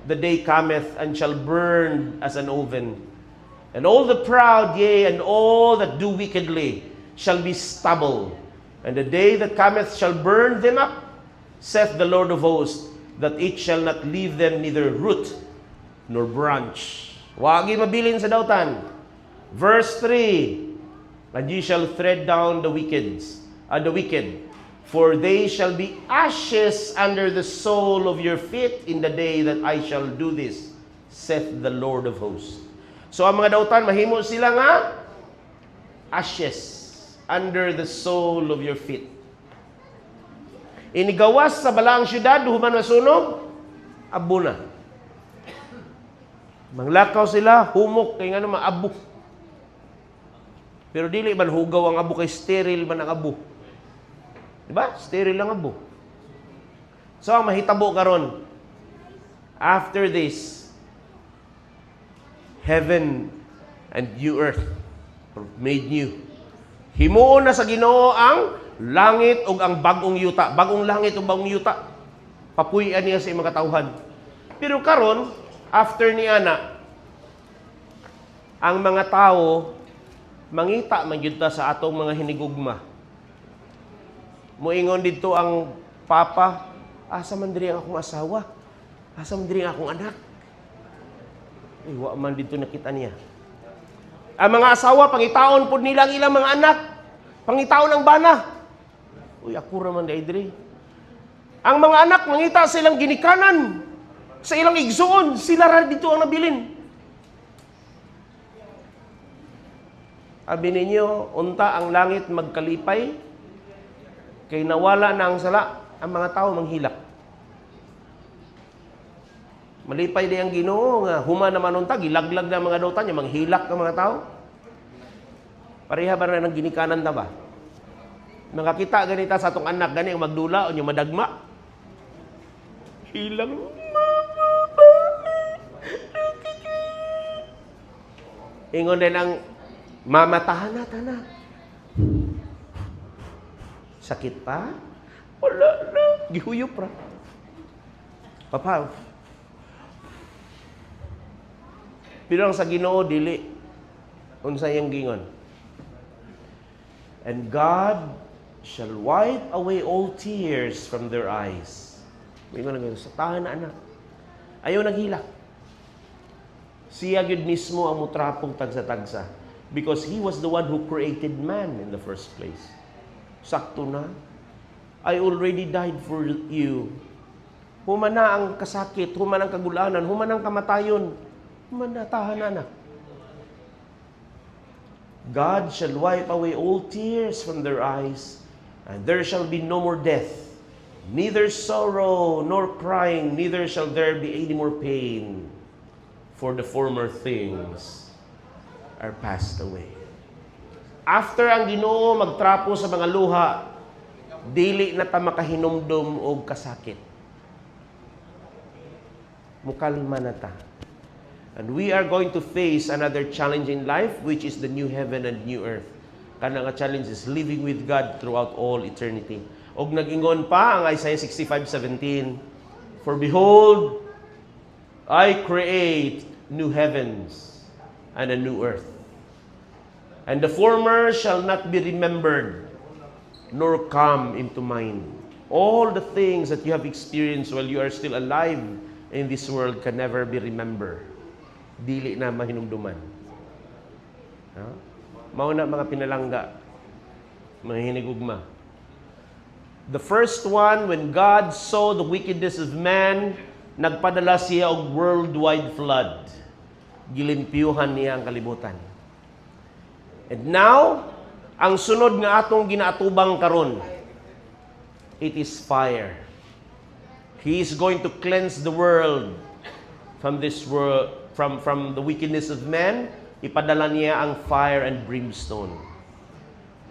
the day cometh and shall burn as an oven. And all the proud, yea, and all that do wickedly shall be stubble. And the day that cometh shall burn them up, saith the Lord of hosts, that it shall not leave them neither root nor branch. Wagi mabilin sa dautan. Verse 3, and ye shall tread down the wicked, for they shall be ashes under the sole of your feet in the day that I shall do this, saith the Lord of hosts. So ang mga dautan, mahimo sila nga ashes under the sole of your feet. Inigawas sa balaang syudad, human masunog, abo na. Manglakaw sila, humok, kay nga naman, abo. Pero dili man hugaw ang abo, kay sterile man ang abo. Diba? Sterile ang abo. So, ang mahitabo karon, after this, heaven and new earth were made new. Himuon na sa Ginoo ang langit ug ang bagong yuta. Bagong langit ug bagong yuta. Papuy-an niya sa imong katawhan. Pero karon, after ni ana, ang mga tao mangita man gyud ta sa atong mga hinigugma. Moingon dito ang papa, asa man diri ang akong asawa? Asa man diri ang akong anak? Wa man dito nakita niya. Ang mga asawa, pangitaon po nila ang ilang mga anak. Pangitaon ang bana. Uy, ako raman diri. Ang mga anak, mangita sa ilang ginikanan, sa ilang igsuon, sila ra dito ang nabilin. Abi ninyo, unta ang langit magkalipay, kay nawala na ang sala, ang mga tao manghilak. Malipay di ang Ginoo nga huma naman unta gilaglag na mga dautan nya manghilak ang mga tao. Pareha ba na ng ginikanan ta ba? Nakakita ganita sa atong anak gani ang magdula o nya madagma. Hilang ingon din ang mamatahan na. Sakit pa? Wala na. Gihuyop ra. Papa, pero sa Ginoo dili unsa yang gingon. And God shall wipe away all tears from their eyes. May mga sa tahan na anak. Ayaw naghilak. Siya gyud mismo ang mutrapong tagsa-tagsa because He was the one who created man in the first place. Sakto na. I already died for you. Human na ang kasakit, human ang kagulanan, human ang kamatayon. Manatahan anak. God shall wipe away all tears from their eyes, and there shall be no more death, neither sorrow nor crying, neither shall there be any more pain, for the former things are passed away. After ang Ginoo magtrapo sa mga luha, dili na ta makahinumdum og kasakit. Mukalma na ta. And we are going to face another challenge in life, which is the new heaven and new earth. Kanang challenge is living with God throughout all eternity. Og nag-ingon pa ang Isaiah 65:17, for behold, I create new heavens and a new earth. And the former shall not be remembered, nor come into mind. All the things that you have experienced while you are still alive in this world can never be remembered. Dili na mahinumduman. No? Mao na mga pinalangga, mga hinigugma. The first one, when God saw the wickedness of man, nagpadala siya og worldwide flood. Gilimpyuhan niya ang kalibutan. And now, ang sunod nga atong ginaatubang karon, it is fire. He is going to cleanse the world from this world, from the wickedness of man. Ipadala niya ang fire and brimstone.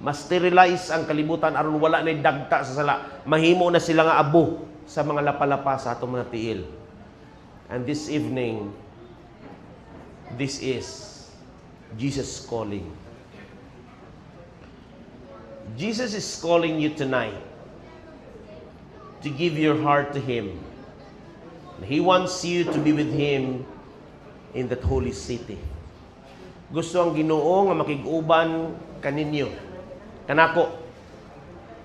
Ma-sterilize ang kalibutan aron wala na dagta sa sala. Mahimo na sila nga abo sa mga lapalapa sa atong mga tiil. And this evening, this is Jesus calling. Jesus is calling you tonight to give your heart to Him. He wants you to be with Him in that holy city. Gusto ang Ginoo nga makig-uban kaninyo. Kanako,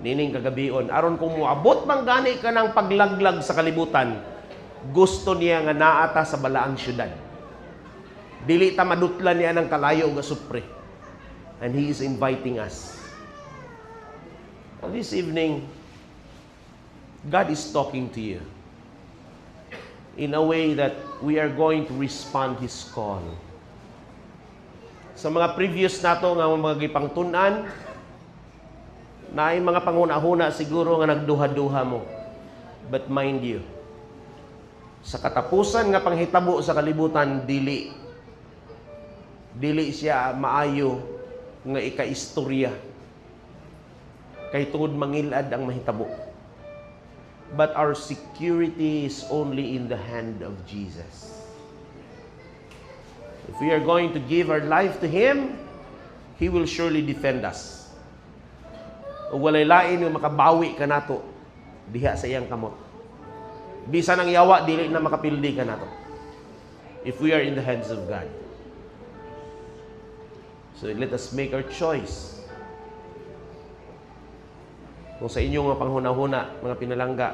nining kagabion, aron kung moabot man gani ka ng paglaglag sa kalibutan, gusto niya nga naata sa balaang syudad. Dili ta madutlan niya ng kalayo nga supre. And He is inviting us. And this evening, God is talking to you in a way that we are going to respond His call. Sa mga previous nato nga mga gipangtun-an, na ay mga panguna-huna siguro nga nagduha-duha mo. But mind you, sa katapusan nga panghitabo sa kalibutan, dili siya maayo nga ikaistorya. Kay tungod mangilad ang mahitabo. But our security is only in the hand of Jesus. If we are going to give our life to Him, He will surely defend us. O walay lain yung makabawi ka nato diha sa iyang kamot. Bisan ang yawa, dili na makapildi ka nato. If we are in the hands of God. So let us make our choice. Kung sa inyong mga panghuna-huna, mga pinalangga,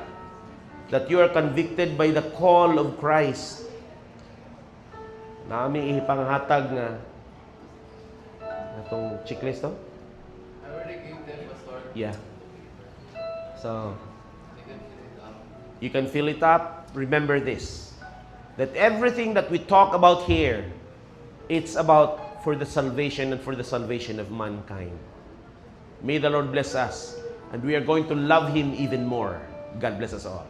that you are convicted by the call of Christ, na aming ihipanghatag nga itong checklist to? I already gave them, Pastor. Yeah. So, They can fill it up. you can fill it up. Remember this, that everything that we talk about here, it's about for the salvation and for the salvation of mankind. May the Lord bless us, and we are going to love Him even more. God bless us all.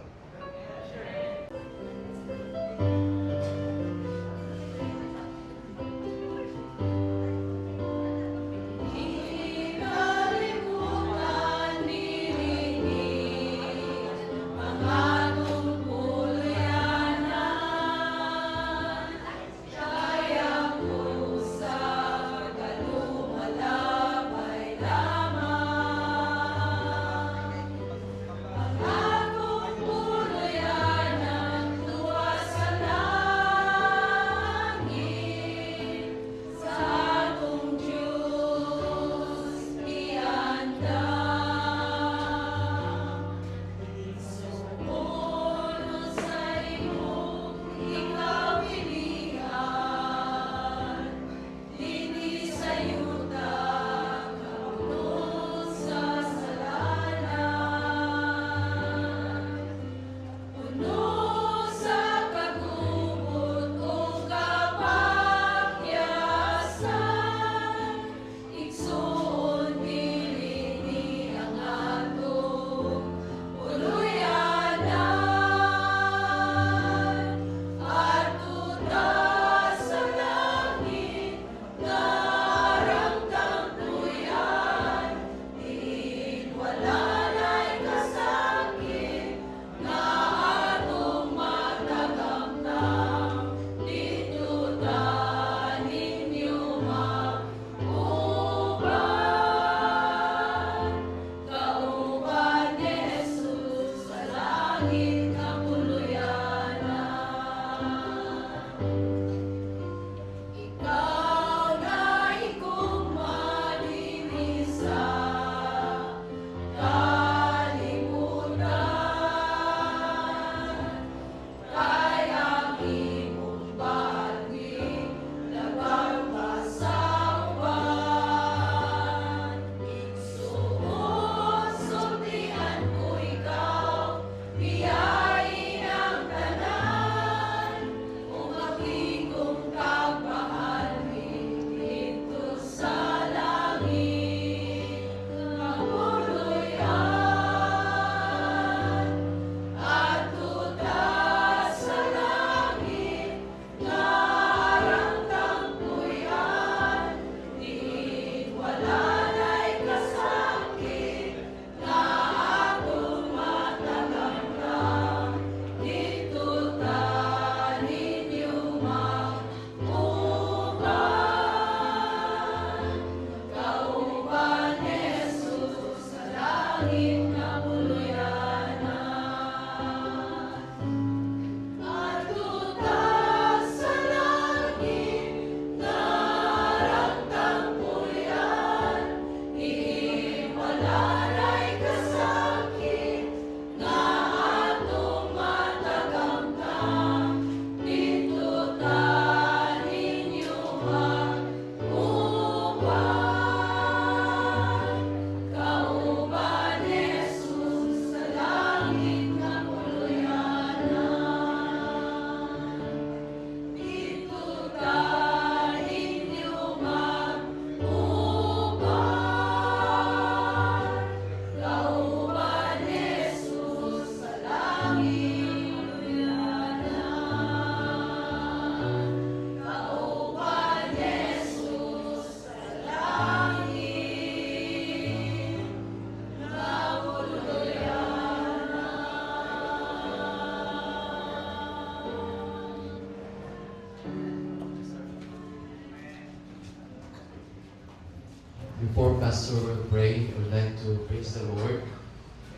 Before Pastor will pray, I would like to praise the Lord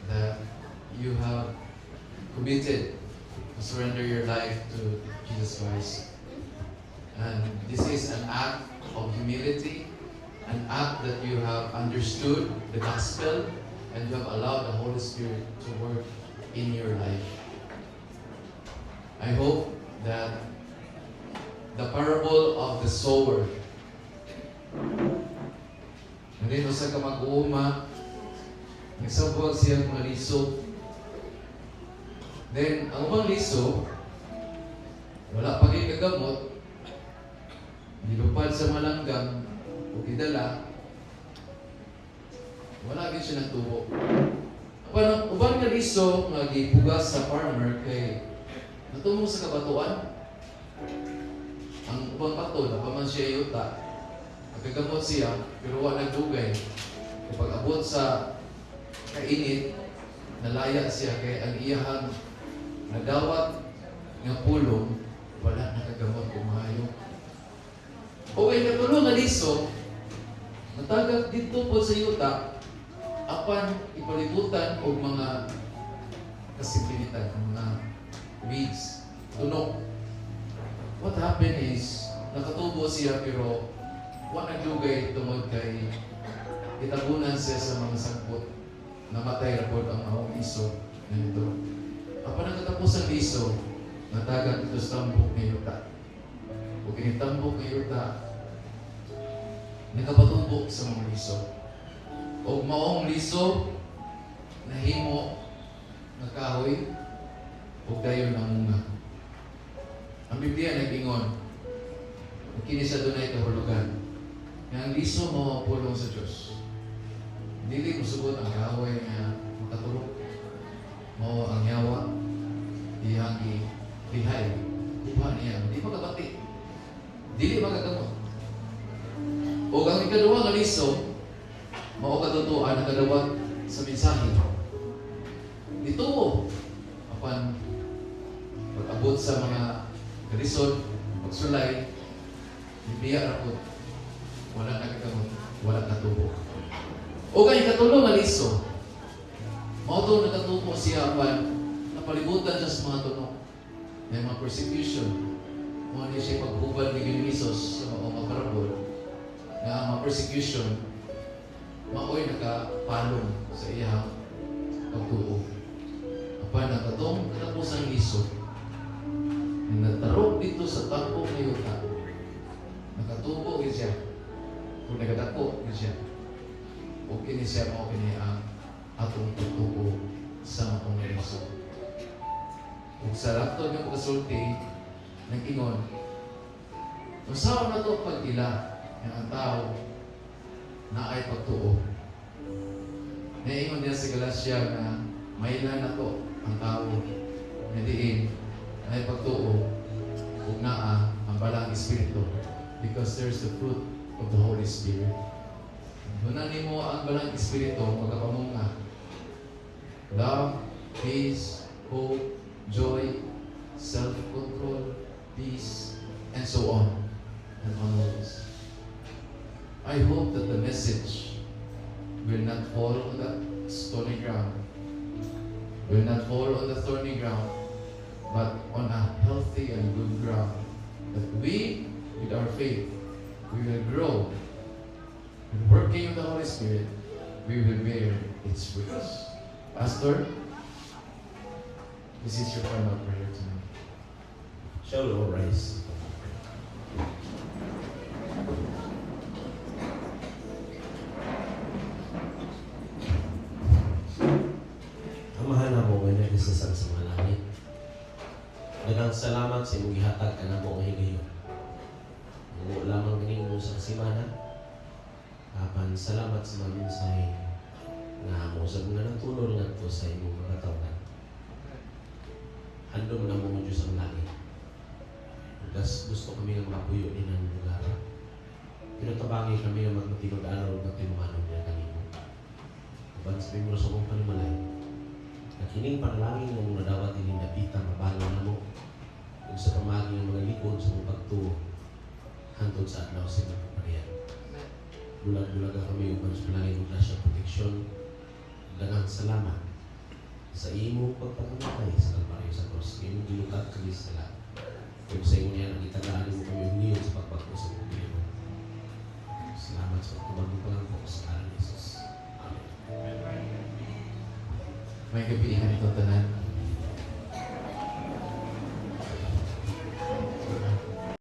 that you have committed to surrender your life to Jesus Christ. And this is an act of humility an act that you have understood the gospel and you have allowed the Holy Spirit to work in your life. I hope that the parable of the sower, nandito sa kamag-uuma, nagsabuag siya mga liso. Then, ang umang liso, wala pa kayo kagamot, nilupad sa malanggam, o idala, wala gid siya nagtubo. Ubang nga liso nga gipugas sa farmer kay natumong sa kabatuan. Ang ubang bato, napaman siya yuta. Nagkagamot siya, pero wala nagdugay. Kapag abot sa kainit, nalaya siya kay ang iyahang nagawat nga pulong, wala nakagamot o maayo. O ay natulong nga liso, natagak dito po sa yuta, apan ipalibutan o mga kasimilitan, mga weeds, tunok. What happened is, nakatubo siya pero wala nagdugay tungod kay itabunan siya sa mga sangkot. Namatay rapod ang maong liso na ito. Apan nagtatapos ang liso, natagak ito sa tambok ng yuta. O kinitambok ng yuta, nakapatumbok sa mga liso. O maong liso, nahimo, nakahoy, o dayon ang mga. Ang Biblia nag-ingon, kini sa dunay kahulugan, nga ang liso mawapulong sa Diyos. Dili mo subot ang kahoy nga makatulog. Mao ang yawa, iyang i-lihay. Kuha niya, hindi makabati. Dili makagamot. O ang ikaduwa nga liso, mao katutuan ang kadawat sa mensahe. Ito, apan pag-abot sa mga kalisod, pagsulay, bibiya ako, wala nakagamot, wala natubo. O kay katulong nga liso, mao to nakatubo siya apan napalibutan siya sa mga tunok. May mga persecution. Mao ni siya paghubad ni Ginisos sa mga parabol na mga persecution, mao'y nakapalong sa iyang pagtuo. Apan nakatong katapusang liso, nagtarong dito sa tambok na yuta, nakatubo gid siya, kung nagadako gid siya, o kini siya mao kini ang atong pagtuo sa matong liso. Ug sa laptop ng pagkasulti, nag-ingon, usaw na to pag-ila ng ang tao na ay pagtuo. Naingon niya sa Galacia na mailan na to ang tao na diin ay pagtuo ug naa ang balang Espiritu, because there's the fruit of the Holy Spirit. Doon nimo ang balang Espiritu magapamunga. Love, peace, hope, joy, self-control, peace, and so on and onwards. I hope that the message will not fall on that stony ground, will not fall on the thorny ground, but on a healthy and good ground. That we, with our faith, we will grow. In working of the Holy Spirit, we will bear its fruits. Pastor, this is your final prayer tonight. Shall we all rise? Amahan na mo ngayon na isasang sa mga langit. Daghang salamat sa imong gihatag ka na mo ngayon. Mo lamang ganing mo sa kasimana. Apan salamat sa mga mensahe na mo sa mga natulong ngadto sa imong mga tawhan. Handom na mo Diyos ang langit. Gas gusto kami ng makapuyo din ang lugar. Pinatabangi kami ng magmatinod araw at tinumanon niya kanino. Kaban sa pimuro sa kong panimalay. Nakining panalangin ng mga dawat din napita mabalo na mo. Kung sa pamagi ng mga likod sa mga pagtuo, hantod sa adlaw sa mga kaparihan. Bulag-bulag kami upang sa palangin ng grasya proteksyon. Daghang salamat sa imo pagpakamatay sa Kalbaryo sa Cross. Imo gilukat kami sa lahat. Kung sa imo niya nakitagaan mo kami uniyon sa pagpagpo sa Pilipinas. Salamat sa pagkabang May gabi ka nito tanan.